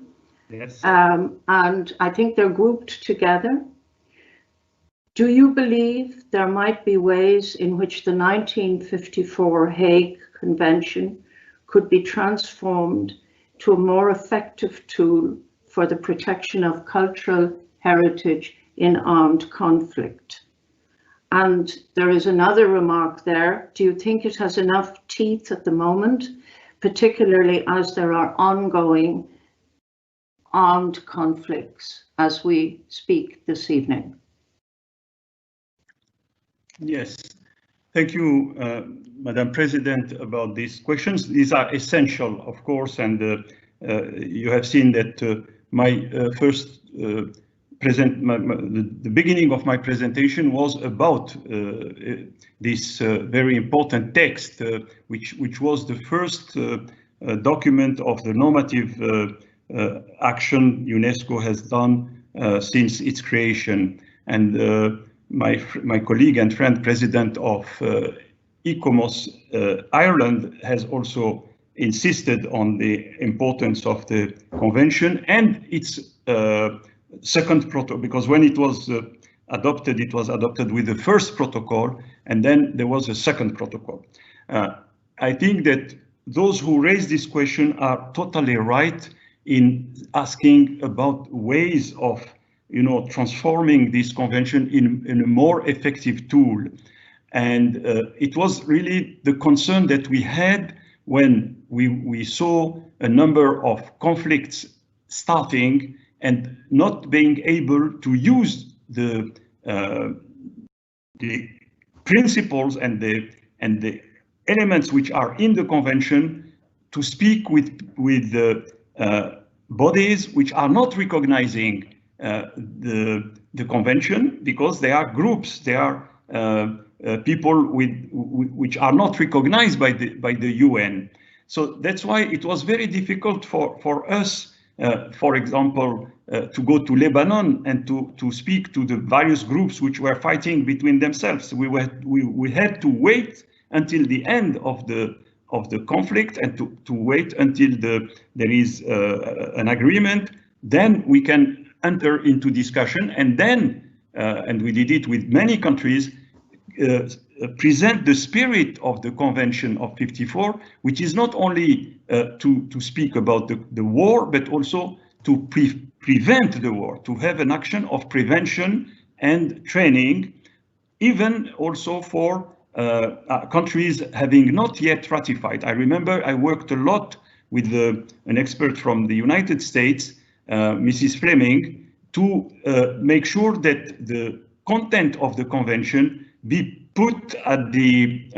Yes. And I think they're grouped together. Do you believe there might be ways in which the 1954 Hague Convention could be transformed to a more effective tool for the protection of cultural heritage in armed conflict? And there is another remark there. Do you think it has enough teeth at the moment, particularly as there are ongoing armed conflicts as we speak this evening? Yes, thank you, Madam President, about these questions. These are essential, of course, and you have seen that my first the beginning of my presentation was about this very important text, which was the first document of the normative action UNESCO has done since its creation. And my colleague and friend, President of ICOMOS Ireland, has also insisted on the importance of the convention and its second protocol, because when it was adopted with the first protocol, and then there was a second protocol. I think that those who raise this question are totally right in asking about ways of transforming this convention in a more effective tool. And it was really the concern that we had when we saw a number of conflicts starting and not being able to use the principles and the elements which are in the convention to speak with the bodies which are not recognizing the convention, because they are groups, they are people which are not recognized by the UN. So that's why it was very difficult for us, for example, to go to Lebanon and to speak to the various groups which were fighting between themselves. We had to wait until the end of the conflict and to wait until there is an agreement. Then we can enter into discussion, and then, and we did it with many countries, present the spirit of the Convention of '54, which is not only to speak about the war, but also to prevent the war, to have an action of prevention and training, even also for countries having not yet ratified. I remember I worked a lot with an expert from the United States, Mrs. Fleming, to make sure that the content of the convention be put at the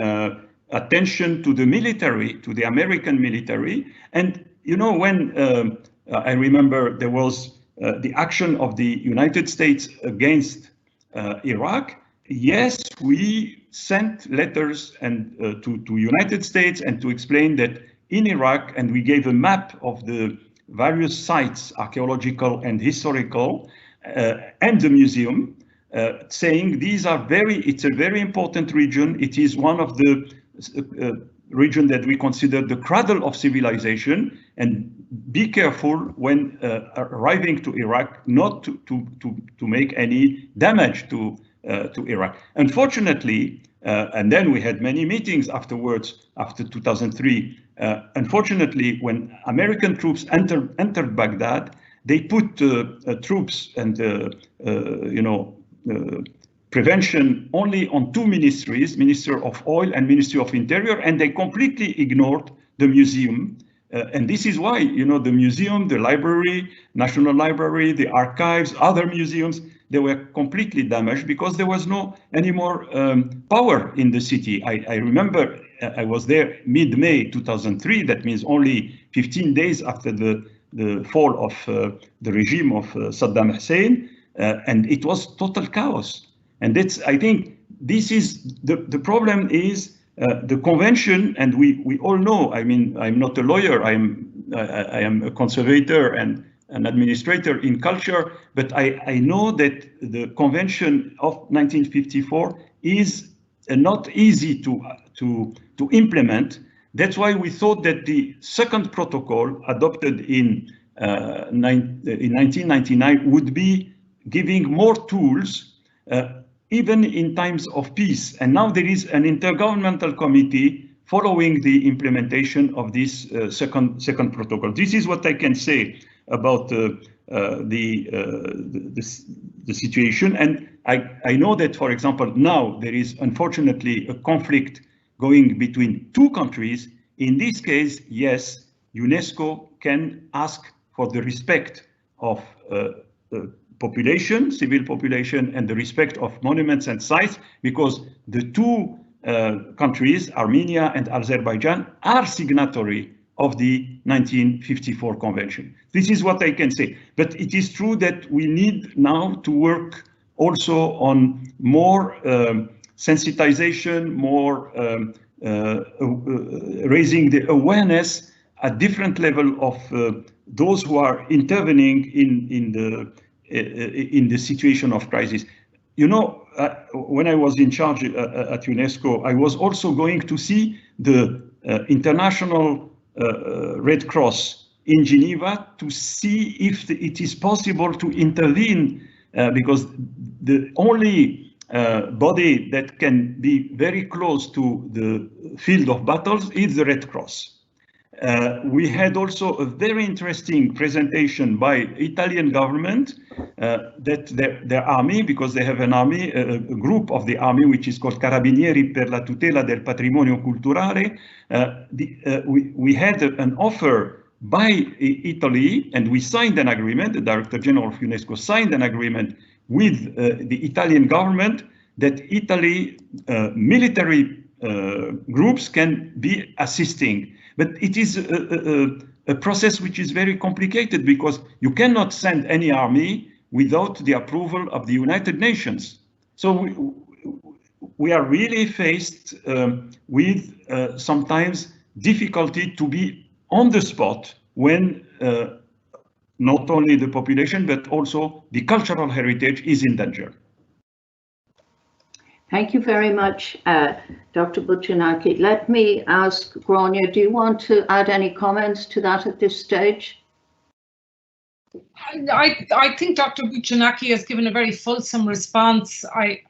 attention to the military, to the American military. And when I remember there was the action of the United States against Iraq, yes, we sent letters and to United States and to explain that in Iraq, and we gave a map of the various sites, archaeological and historical, and the museum, saying these are it's a very important region. It is one of the region that we consider the cradle of civilization, and be careful when arriving to Iraq not to make any damage to Iraq. Unfortunately, and then we had many meetings afterwards, after 2003. Unfortunately, when American troops entered Baghdad, they put troops and prevention only on two ministries, Minister of Oil and Ministry of Interior, and they completely ignored the museum. And this is why, the museum, the library, National Library, the archives, other museums, they were completely damaged because there was no any more power in the city. I remember I was there mid-May 2003. That means only 15 days after the fall of the regime of Saddam Hussein. and it was total chaos. And that's, I think, this is the problem is the convention, and we all know. I mean, I'm not a lawyer. I am a conservator and an administrator in culture, but I know that the convention of 1954 is not easy to implement. That's why we thought that the second protocol adopted in 1999 would be giving more tools, even in times of peace. And now there is an intergovernmental committee following the implementation of this second protocol. This is what I can say about the situation. And I know that, for example, now there is unfortunately a conflict going between two countries. In this case, yes, UNESCO can ask for the respect of population, civil population, and the respect of monuments and sites, because the two countries, Armenia and Azerbaijan, are signatory of the 1954 convention. This is what I can say. But it is true that we need now to work also on more sensitization, more raising the awareness at different level of those who are intervening in the situation of crisis. You know, when I was in charge at UNESCO, I was also going to see the International Red Cross in Geneva to see if it is possible to intervene, because the only body that can be very close to the field of battles is the Red Cross. We had also a very interesting presentation by Italian government that their army, because they have an army, a group of the army which is called Carabinieri per la tutela del patrimonio culturale. We had an offer by Italy, and we signed an agreement. The Director General of UNESCO signed an agreement with the Italian government that Italy military groups can be assisting. But it is a process which is very complicated, because you cannot send any army without the approval of the United Nations. So we are really faced with sometimes difficulty to be on the spot when not only the population, but also the cultural heritage is in danger. Thank you very much, Dr. Bouchenaki. Let me ask Grania, do you want to add any comments to that at this stage? I think Dr. Bouchenaki has given a very fulsome response. I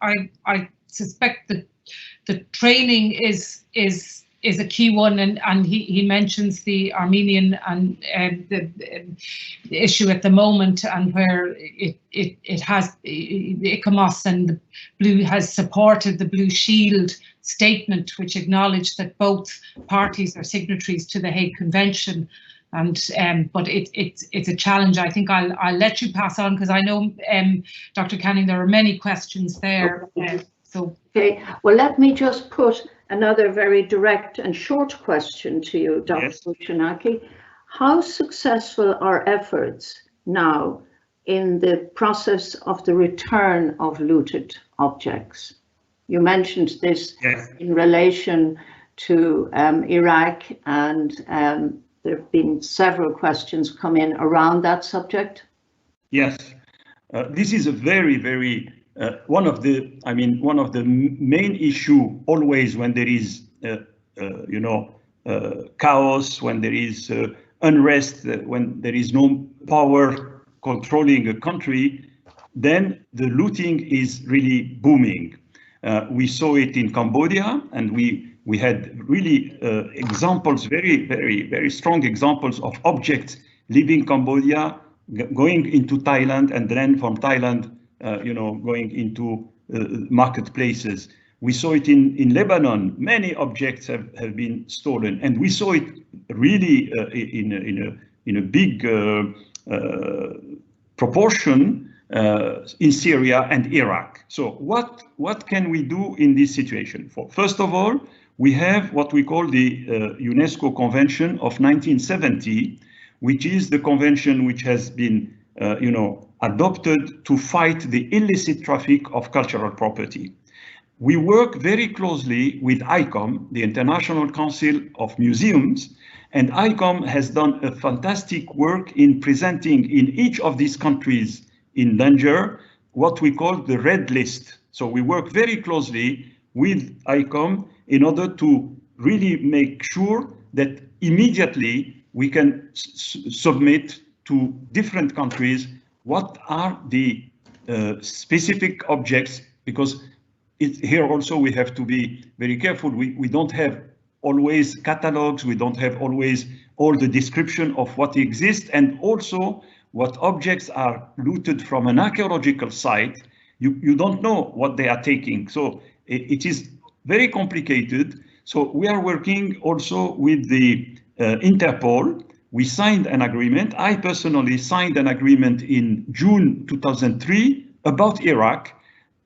suspect that the training is a key one, and he mentions the Armenian and the issue at the moment, and where it has the ICOMOS and the Blue has supported the Blue Shield statement, which acknowledged that both parties are signatories to the Hague Convention. And but it's a challenge. I think I'll let you pass on, because I know, Dr. Canning, there are many questions there. So okay, well, let me just put another very direct and short question to you, Dr. Yes. Bouchenaki. How successful are efforts now in the process of the return of looted objects? You mentioned this, yes, in relation to Iraq, and there have been several questions come in around that subject. Yes, this is a very, one of the main issue always when there is, chaos, when there is unrest, when there is no power controlling a country, then the looting is really booming. We saw it in Cambodia, and we had really examples, very strong examples of objects leaving Cambodia, going into Thailand, and then from Thailand, going into marketplaces. We saw it in Lebanon. Many objects have been stolen, and we saw it really in a big proportion in Syria and Iraq. So what can we do in this situation? First of all, we have what we call the UNESCO Convention of 1970, which is the convention which has been, adopted to fight the illicit traffic of cultural property. We work very closely with ICOM, the International Council of Museums, and ICOM has done a fantastic work in presenting in each of these countries in danger what we call the red list. So we work very closely with ICOM in order to really make sure that immediately we can submit to different countries what are the specific objects, because here also we have to be very careful. We don't have always catalogs, we don't have always all the description of what exists, and also what objects are looted from an archaeological site. You don't know what they are taking. So it is very complicated. So we are working also with the Interpol. We signed an agreement. I personally signed an agreement in June 2003 about Iraq,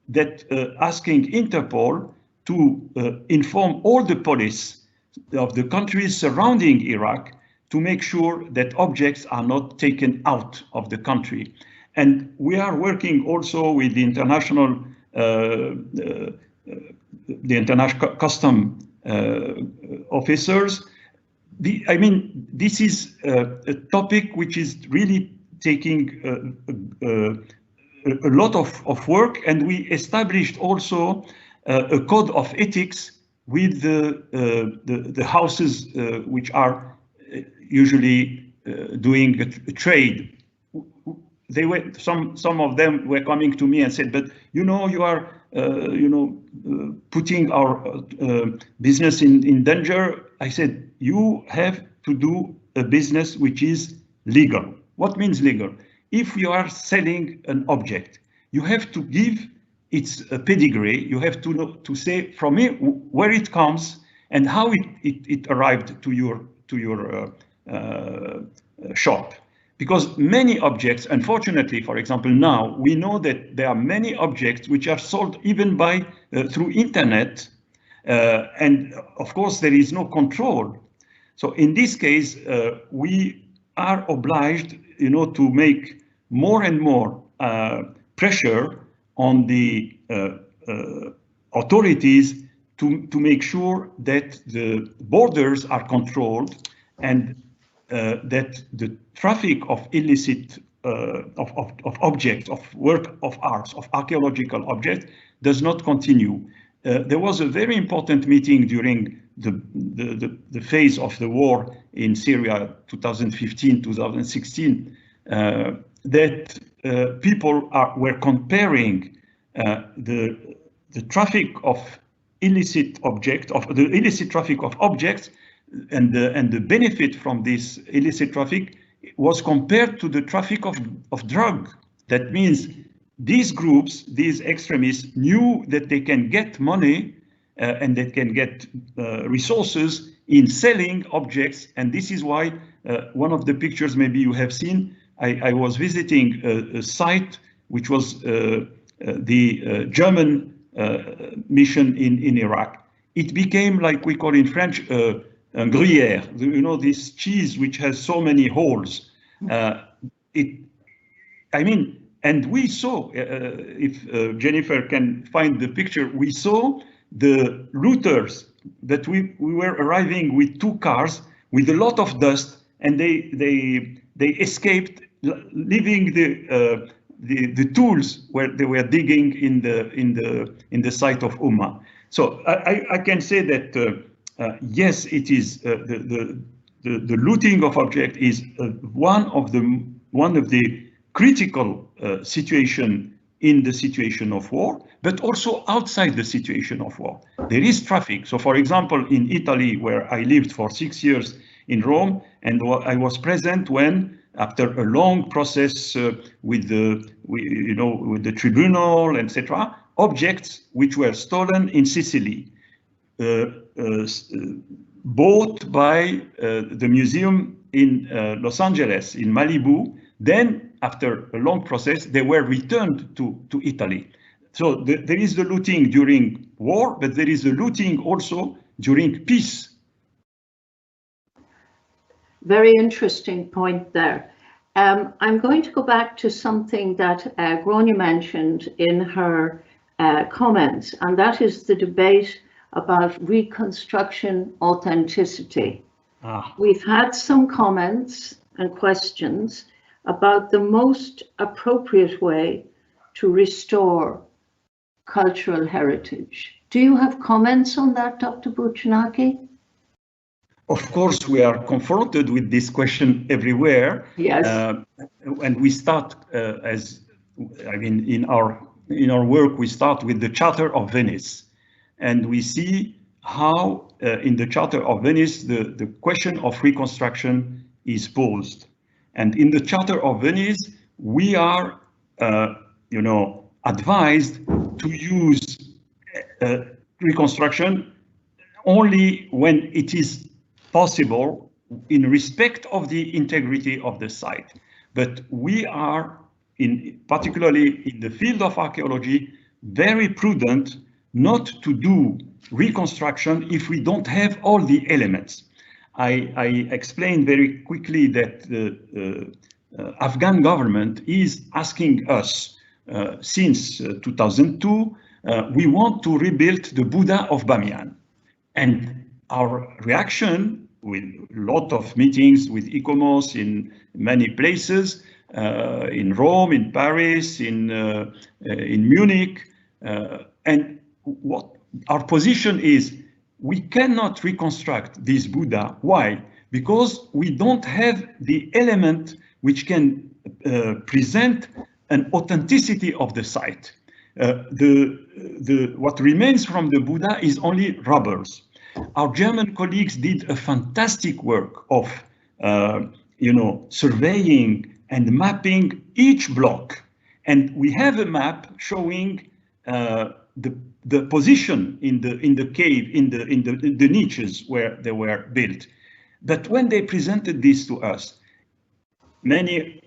that asking Interpol to inform all the police of the countries surrounding Iraq to make sure that objects are not taken out of the country. And we are working also with the international custom officers. I mean, this is a topic which is really taking a lot of work, and we established also a code of ethics with the houses which are usually doing a trade. They were some of them were coming to me and said, but you know, you are putting our business in danger. I said, you have to do a business which is legal. What means legal? If you are selling an object, you have to give its pedigree. You have to know, to say from here where it comes and how it arrived to your shop. Because many objects, unfortunately, for example, now we know that there are many objects which are sold even by through internet, and of course there is no control. So in this case, we are obliged, to make more and more pressure on the authorities to make sure that the borders are controlled and that the traffic of illicit of objects, of work of arts, of archaeological objects does not continue. There was a very important meeting during the phase of the war in Syria, 2015, 2016, that people were comparing the traffic of illicit objects, of the illicit traffic of objects, and the benefit from this illicit traffic was compared to the traffic of drug. That means these groups, these extremists, knew that they can get money and they can get resources in selling objects. And this is why one of the pictures maybe you have seen, I was visiting a site which was the German mission in Iraq. It became, like we call in French, un gruyère, this cheese which has so many holes. And we saw, if Jennifer can find the picture, we saw the looters that we were arriving with 2 cars with a lot of dust, and they escaped, leaving the tools where they were digging in the site of Ummah. So I can say that yes, it is the looting of objects is one of the critical situation in the situation of war, but also outside the situation of war. There is traffic. So, for example, in Italy, where I lived for 6 years in Rome, and I was present when, after a long process with the tribunal, etc., objects which were stolen in Sicily, bought by the museum in Los Angeles, in Malibu, then after a long process, they were returned to Italy. So there is the looting during war, but there is the looting also during peace. Very interesting point there. I'm going to go back to something that Gráinne mentioned in her comments, and that is the debate about reconstruction authenticity. We've had some comments and questions about the most appropriate way to restore cultural heritage. Do you have comments on that, Dr. Bouchenaki? Of course, we are confronted with this question everywhere. Yes. And we start in our work, we start with the Charter of Venice, and we see how in the Charter of Venice the question of reconstruction is posed. And in the Charter of Venice, we are, advised to use reconstruction only when it is possible in respect of the integrity of the site. But we are, particularly in the field of archaeology, very prudent not to do reconstruction if we don't have all the elements. I explained very quickly that the Afghan government is asking us since 2002, we want to rebuild the Buddha of Bamiyan. And our reaction, with a lot of meetings with ICOMOS in many places, in Rome, in Paris, in Munich, and what our position is, we cannot reconstruct this Buddha. Why? Because we don't have the element which can present an authenticity of the site. What remains from the Buddha is only rubbers. Our German colleagues did a fantastic work of, surveying and mapping each block, and we have a map showing the position in the cave, in the niches where they were built. But when they presented this to us, many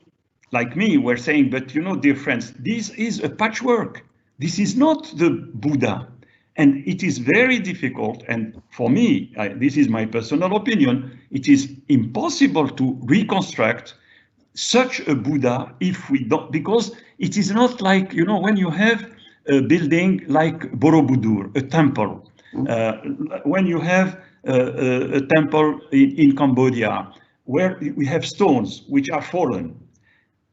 like me were saying, but dear friends, this is a patchwork. This is not the Buddha. And it is very difficult, and for me, this is my personal opinion, it is impossible to reconstruct such a Buddha if we don't, because it is not like, when you have a building like Borobudur, a temple, when you have a temple in Cambodia, where we have stones which are fallen,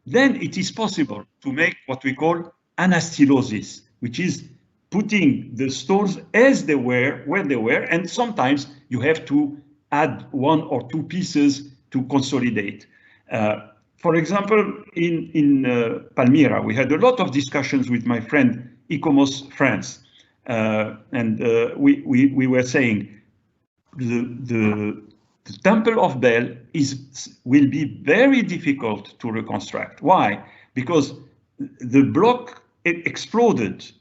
then it is possible to make what we call anastylosis, which is putting the stones as they were, where they were, and sometimes you have to add one or two pieces to consolidate. For example, in Palmyra, we had a lot of discussions with my friend ICOMOS France, and we were saying the Temple of Bel will be very difficult to reconstruct. Why? Because the block exploded.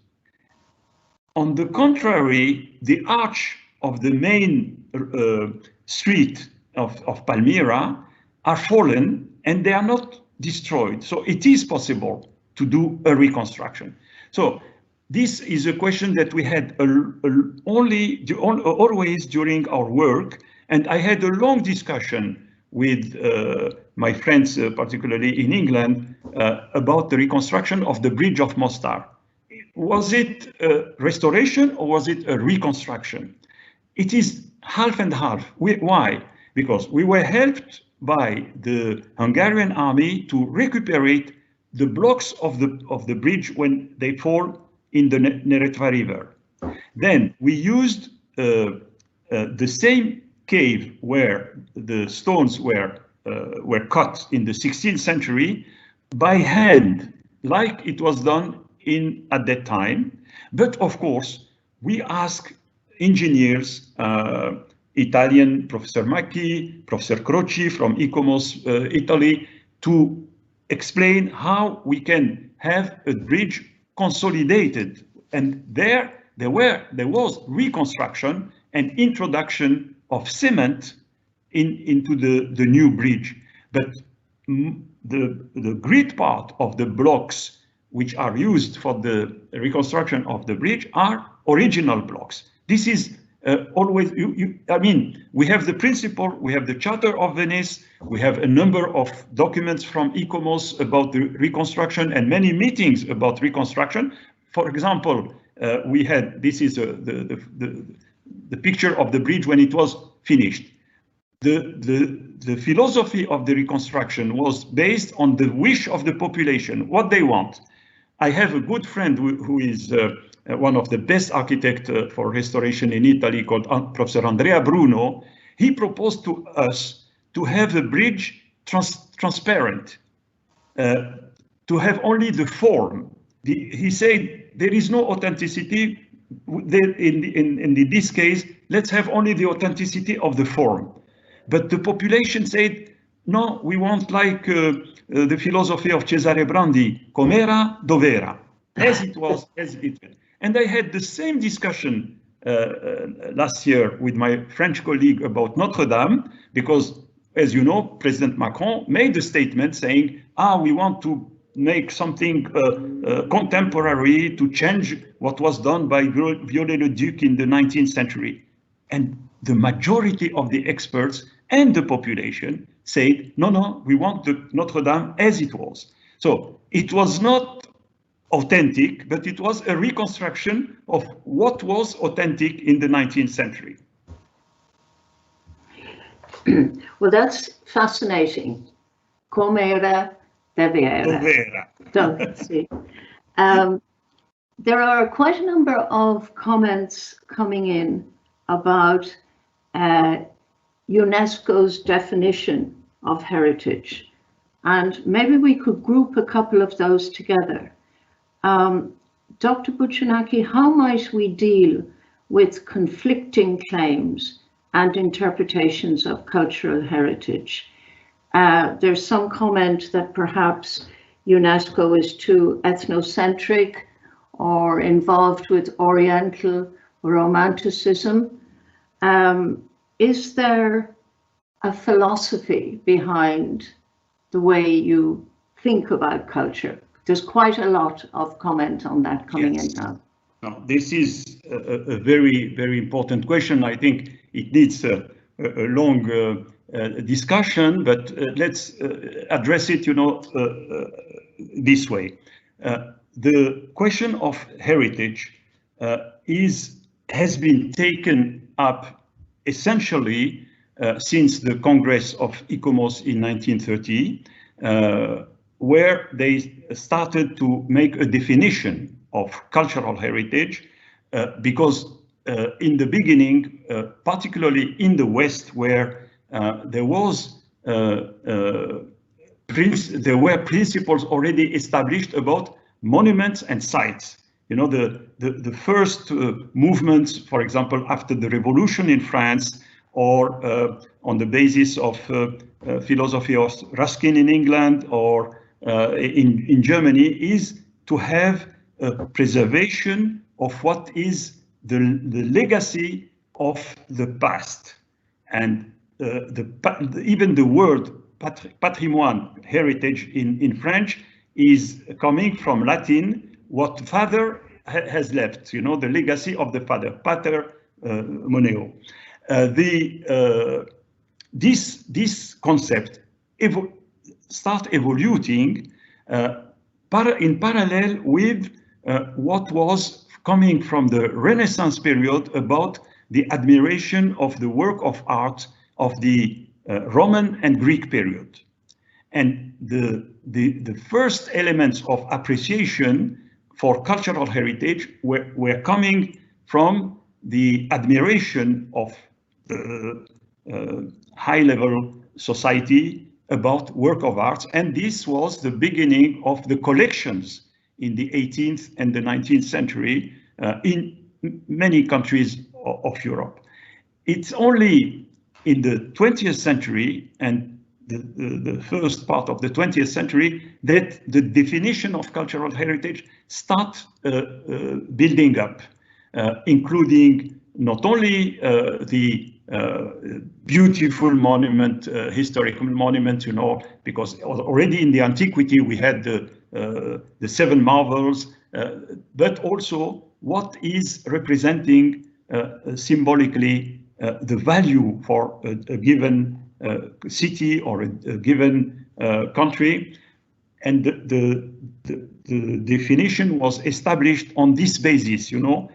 On the contrary, the arch of the main street of Palmyra are fallen and they are not destroyed. So it is possible to do a reconstruction. So this is a question that we had always during our work. And I had a long discussion with my friends, particularly in England, about the reconstruction of the bridge of Mostar. Was it a restoration or was it a reconstruction? It is half and half. Why? Because we were helped by the Hungarian army to recuperate the blocks of the bridge when they fall in the Neretva River. Then we used the same cave where the stones were cut in the 16th century by hand, like it was done at that time. But of course, we ask engineers, Italian Professor Macchi, Professor Croci from ICOMOS Italy, to explain how we can have a bridge consolidated. And there was reconstruction and introduction of cement into the new bridge. But the great part of the blocks which are used for the reconstruction of the bridge are original blocks. This is always, I mean, we have the principle, we have the Charter of Venice, we have a number of documents from ICOMOS about the reconstruction and many meetings about reconstruction. For example, we had, this is the picture of the bridge when it was finished. The philosophy of the reconstruction was based on the wish of the population, what they want. I have a good friend who is one of the best architects for restoration in Italy, called Professor Andrea Bruno. He proposed to us to have a bridge transparent, to have only the form. He said there is no authenticity. In this case, let's have only the authenticity of the form. But the population said, no, we want like the philosophy of Cesare Brandi, com'era, dov'era, as it was, as it was. And I had the same discussion last year with my French colleague about Notre Dame, because, as you know, President Macron made a statement saying, we want to make something contemporary to change what was done by Viollet-le-Duc in the 19th century. And the majority of the experts and the population said, no, we want the Notre Dame as it was. So it was not authentic, but it was a reconstruction of what was authentic in the 19th century. Well, that's fascinating. Com'era, dov'era. There are quite a number of comments coming in about UNESCO's definition of heritage, and maybe we could group a couple of those together. Dr. Bouchenaki, how might we deal with conflicting claims and interpretations of cultural heritage? There's some comment that perhaps UNESCO is too ethnocentric or involved with Oriental romanticism. Is there a philosophy behind the way you think about culture? There's quite a lot of comment on that coming in now. No, this is a very, very important question. I think it needs a long discussion, but let's address it, this way. The question of heritage has been taken up essentially since the Congress of ICOMOS in 1930, where they started to make a definition of cultural heritage, because in the beginning, particularly in the West, where there were principles already established about monuments and sites. The first movements, for example, after the revolution in France, or on the basis of philosophy of Ruskin in England or in Germany, is to have a preservation of what is the legacy of the past. And even the word patrimoine, heritage in French, is coming from Latin, what father has left, the legacy of the father, pater moneo. This concept start evolving in parallel with what was coming from the Renaissance period about the admiration of the work of art of the Roman and Greek period. And the first elements of appreciation for cultural heritage were coming from the admiration of high-level society about work of art, and this was the beginning of the collections in the 18th and the 19th century in many countries of Europe. It's only in the 20th century and the first part of the 20th century that the definition of cultural heritage starts building up, including not only the beautiful monument, historical monument, because already in the antiquity we had the seven marvels, but also what is representing symbolically the value for a given city or a given country. And the definition was established on this basis, you know,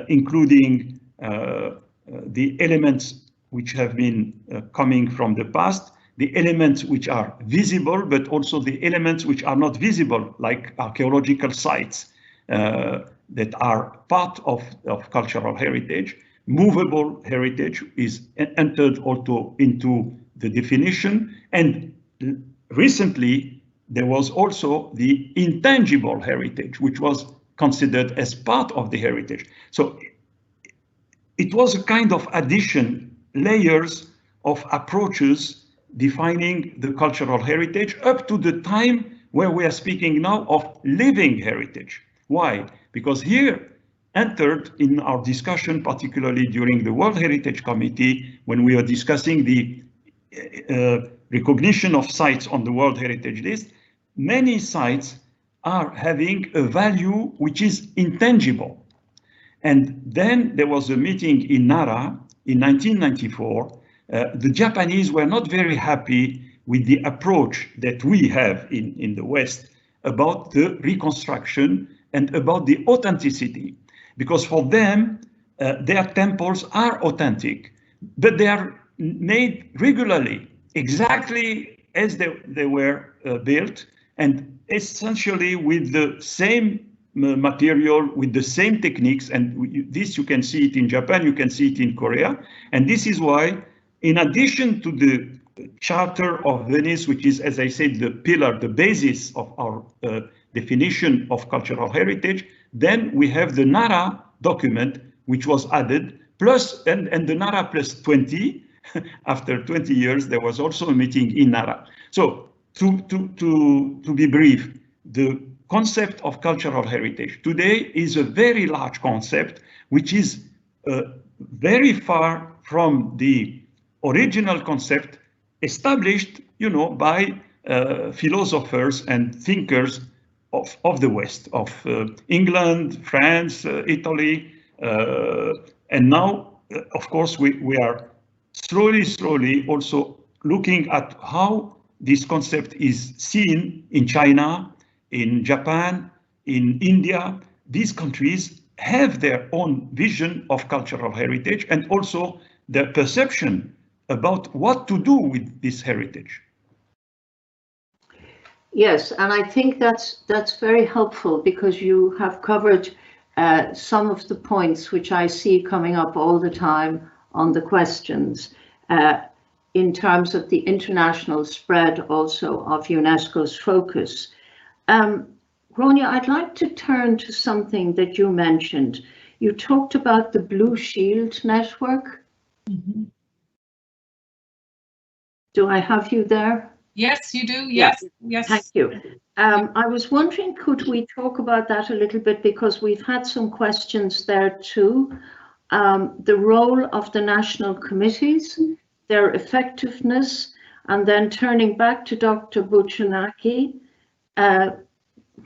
including the elements which have been coming from the past, the elements which are visible, but also the elements which are not visible, like archaeological sites that are part of cultural heritage. Movable heritage is entered also into the definition. And recently, there was also the intangible heritage, which was considered as part of the heritage. So it was a kind of addition, layers of approaches defining the cultural heritage up to the time where we are speaking now of living heritage. Why? Because here entered in our discussion, particularly during the World Heritage Committee, when we are discussing the recognition of sites on the World Heritage List, many sites are having a value which is intangible. And then there was a meeting in Nara in 1994. The Japanese were not very happy with the approach that we have in the West about the reconstruction and about the authenticity. Because for them, their temples are authentic, but they are made regularly, exactly as they were built, and essentially with the same material, with the same techniques. And this, you can see it in Japan, you can see it in Korea. And this is why, in addition to the Charter of Venice, which is, as I said, the pillar, the basis of our definition of cultural heritage, then we have the Nara document, which was added, plus, and the Nara plus 20. After 20 years, there was also a meeting in Nara. So to be brief, the concept of cultural heritage today is a very large concept, which is very far from the original concept established, you know, by philosophers and thinkers of the West, of England, France, Italy, and now, of course, we are slowly also looking at how this concept is seen in China, in Japan, in India. These countries have their own vision of cultural heritage and also their perception about what to do with this heritage. Yes, and I think that's very helpful, because you have covered some of the points which I see coming up all the time on the questions in terms of the international spread also of UNESCO's focus. Gráinne, I'd like to turn to something that you mentioned. You talked about the Blue Shield network. Mm-hmm. Do I have you there? Yes, you do. Yes, yes. Thank you. I was wondering, could we talk about that a little bit, because we've had some questions there too. The role of the national committees, their effectiveness, and then turning back to Dr. Bouchenaki,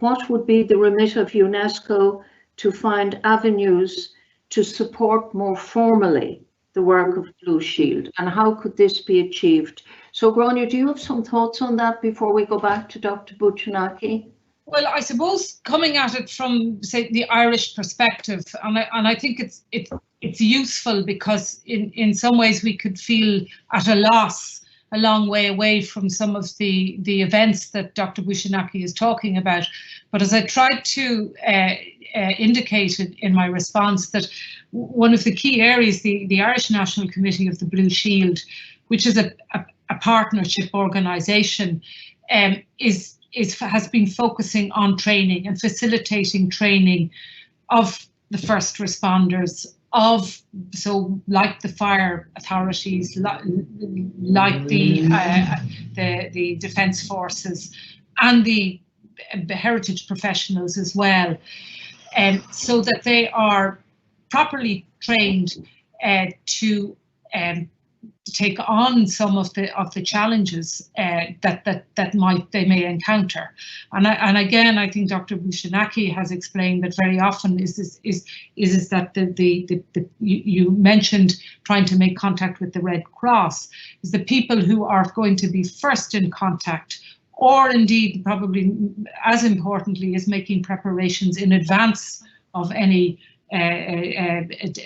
what would be the remit of UNESCO to find avenues to support more formally the work of Blue Shield, and how could this be achieved? So, Gráinne, do you have some thoughts on that before we go back to Dr. Bouchenaki? Well, I suppose coming at it from, say, the Irish perspective, and I think it's useful, because in some ways we could feel at a loss a long way away from some of the events that Dr. Bouchenaki is talking about. But as I tried to indicate in my response, that one of the key areas, the Irish National Committee of the Blue Shield, which is a partnership organisation, has been focusing on training and facilitating training of the first responders, like the fire authorities, like the defence forces, and the heritage professionals as well, so that they are properly trained to take on some of the challenges that they may encounter. And again, I think Dr. Bouchenaki has explained that very often is that you mentioned trying to make contact with the Red Cross, is the people who are going to be first in contact, or indeed probably as importantly is making preparations in advance of any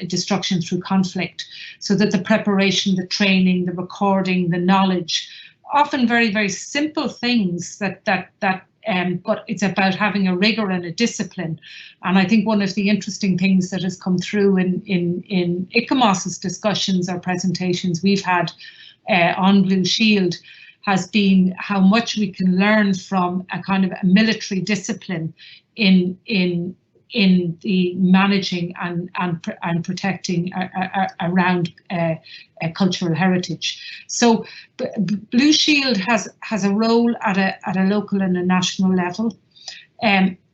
destruction through conflict, so that the preparation, the training, the recording, the knowledge, often very, very simple things but it's about having a rigor and a discipline. And I think one of the interesting things that has come through in ICOMOS's discussions or presentations we've had on Blue Shield has been how much we can learn from a kind of a military discipline in the managing and protecting around cultural heritage. So Blue Shield has a role at a local and a national level.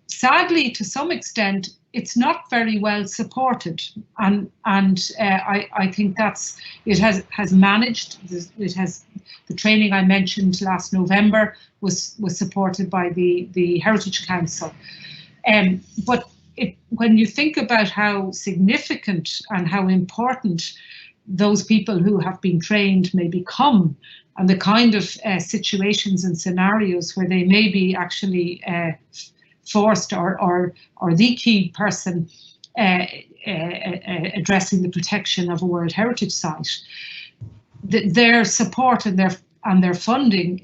Sadly, to some extent, it's not very well supported, and I think it has managed. It has the training I mentioned last November was supported by the Heritage Council, but when you think about how significant and how important those people who have been trained may become, and the kind of situations and scenarios where they may be actually forced or the key person addressing the protection of a World Heritage Site, their support and their funding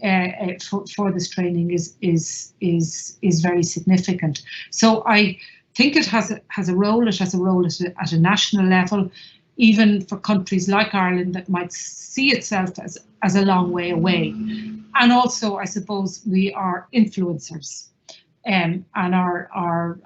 for this training is very significant. So I think it has a role. It has a role at a national level, even for countries like Ireland that might see itself as a long way away. And also, I suppose, we are influencers, and our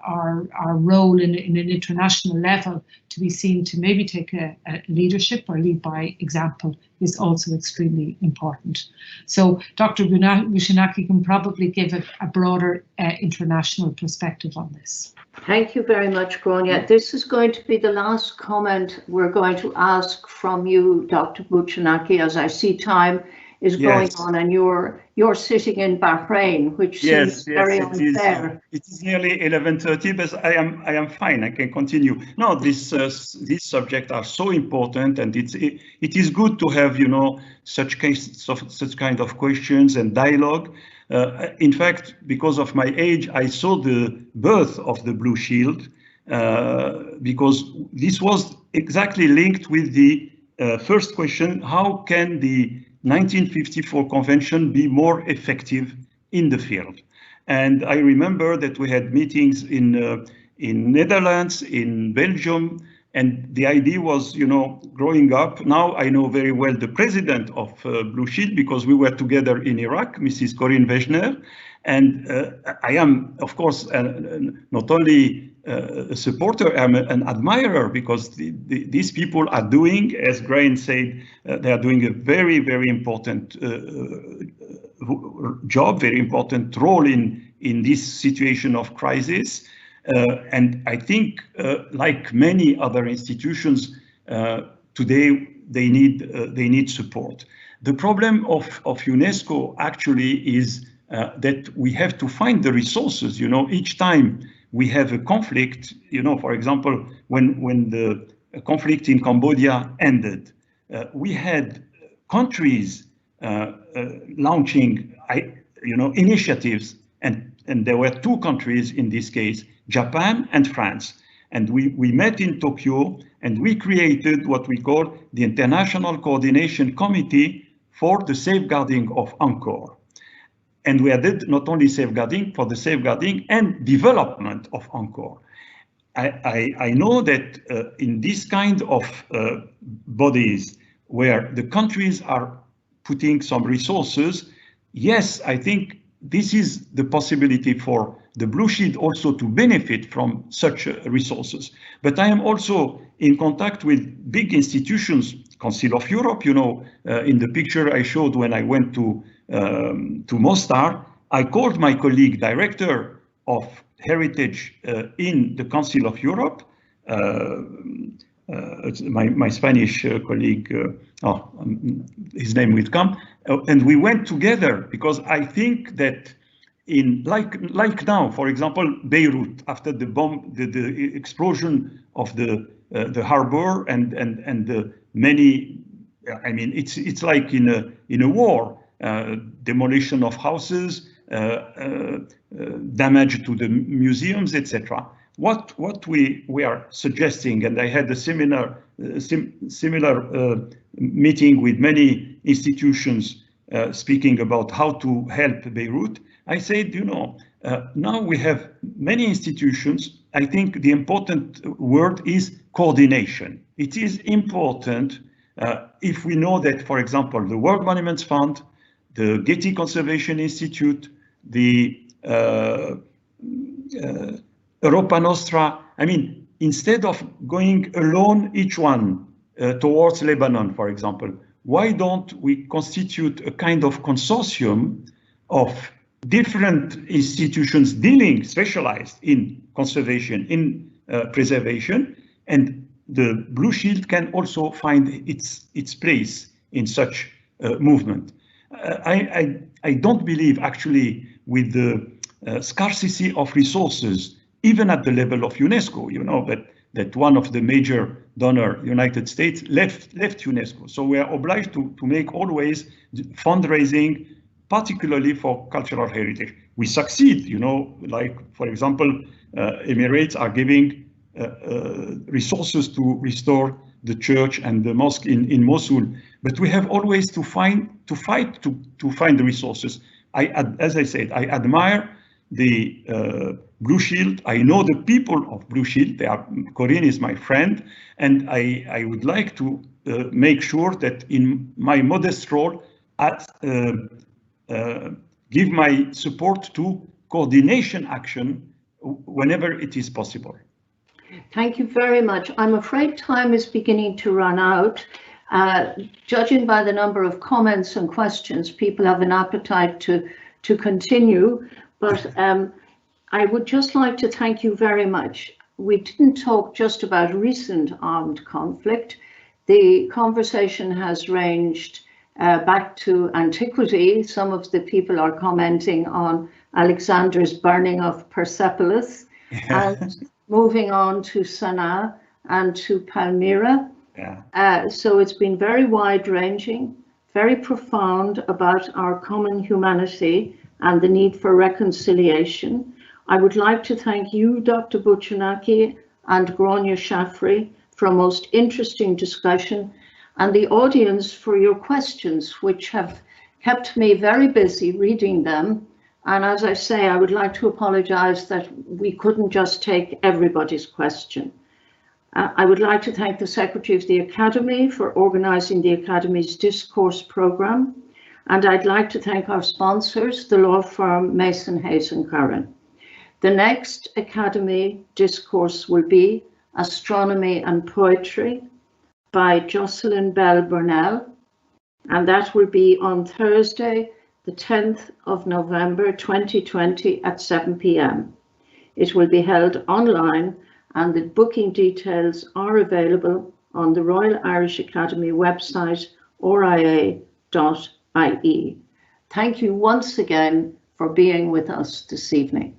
role in an international level to be seen to maybe take a leadership or lead by example is also extremely important. So Dr. Bouchenaki can probably give a broader international perspective on this. Thank you very much, Gráinne. This is going to be the last comment we're going to ask from you, Dr. Bouchenaki, as I see time is going on, and you're sitting in Bahrain, which seems very unfair. It is nearly 11:30, but I am fine. I can continue. No, these subjects are so important, and it is good to have such kind of questions and dialogue. In fact, because of my age, I saw the birth of the Blue Shield, because this was exactly linked with the first question: how can the 1954 convention be more effective in the field? And I remember that we had meetings in Netherlands, in Belgium, and the idea was, growing up. Now I know very well the president of Blue Shield because we were together in Iraq, Mrs. Corinne Wechner, and I am, of course, not only a supporter, I'm an admirer, because these people are doing, as Gráinne said, they are doing a very, very important job, very important role in this situation of crisis. And I think, like many other institutions, today they need support. The problem of UNESCO actually is that we have to find the resources. Each time we have a conflict, for example, when the conflict in Cambodia ended, we had countries launching, initiatives, and there were two countries in this case, Japan and France. And we met in Tokyo, and we created what we call the International Coordination Committee for the Safeguarding of Encore. And we did not only safeguarding, for the safeguarding and development of Encore. I know that in this kind of bodies where the countries are putting some resources, yes, I think this is the possibility for the Blue Shield also to benefit from such resources. But I am also in contact with big institutions, Council of Europe, in the picture I showed when I went to Mostar, I called my colleague, director of heritage in the Council of Europe, my Spanish colleague, his name will come, and we went together because I think that in like now, for example, Beirut, after the bomb, the explosion of the harbor and the many, I mean, it's like in a war, demolition of houses, damage to the museums, etc. What we are suggesting, and I had a similar meeting with many institutions speaking about how to help Beirut. I said, you know, now we have many institutions. I think the important word is coordination. It is important if we know that, for example, the World Monuments Fund, the Getty Conservation Institute, the Europa Nostra, I mean, instead of going alone, each one towards Lebanon, for example, why don't we constitute a kind of consortium of different institutions dealing specialized in conservation, in preservation, and the Blue Shield can also find its place in such movement. I don't believe actually with the scarcity of resources, even at the level of UNESCO, you know, that one of the major donor, United States, left UNESCO. So we are obliged to make always fundraising, particularly for cultural heritage. We succeed, you know, like, for example, Emirates are giving resources to restore the church and the mosque in Mosul, but we have always to fight to find the resources. As I said, I admire the Blue Shield. I know the people of Blue Shield. Corinne is my friend, and I would like to make sure that in my modest role, give my support to coordination action whenever it is possible. Thank you very much. I'm afraid time is beginning to run out. Judging by the number of comments and questions, people have an appetite to continue, but I would just like to thank you very much. We didn't talk just about recent armed conflict. The conversation has ranged back to antiquity. Some of the people are commenting on Alexander's burning of Persepolis and moving on to Sana'a and to Palmyra. Yeah. So it's been very wide-ranging, very profound about our common humanity and the need for reconciliation. I would like to thank you, Dr. Bouchenaki and Grania Shafri, for a most interesting discussion, and the audience for your questions, which have kept me very busy reading them. And as I say, I would like to apologize that we couldn't just take everybody's question. I would like to thank the Secretary of the Academy for organizing the Academy's discourse program. And I'd like to thank our sponsors, the law firm Mason, Hayes & Curran. The next Academy discourse will be Astronomy and Poetry by Jocelyn Bell Burnell, and that will be on Thursday, the 10th of November 2020 at 7 p.m. It will be held online, and the booking details are available on the Royal Irish Academy website, ria.ie. Thank you once again for being with us this evening.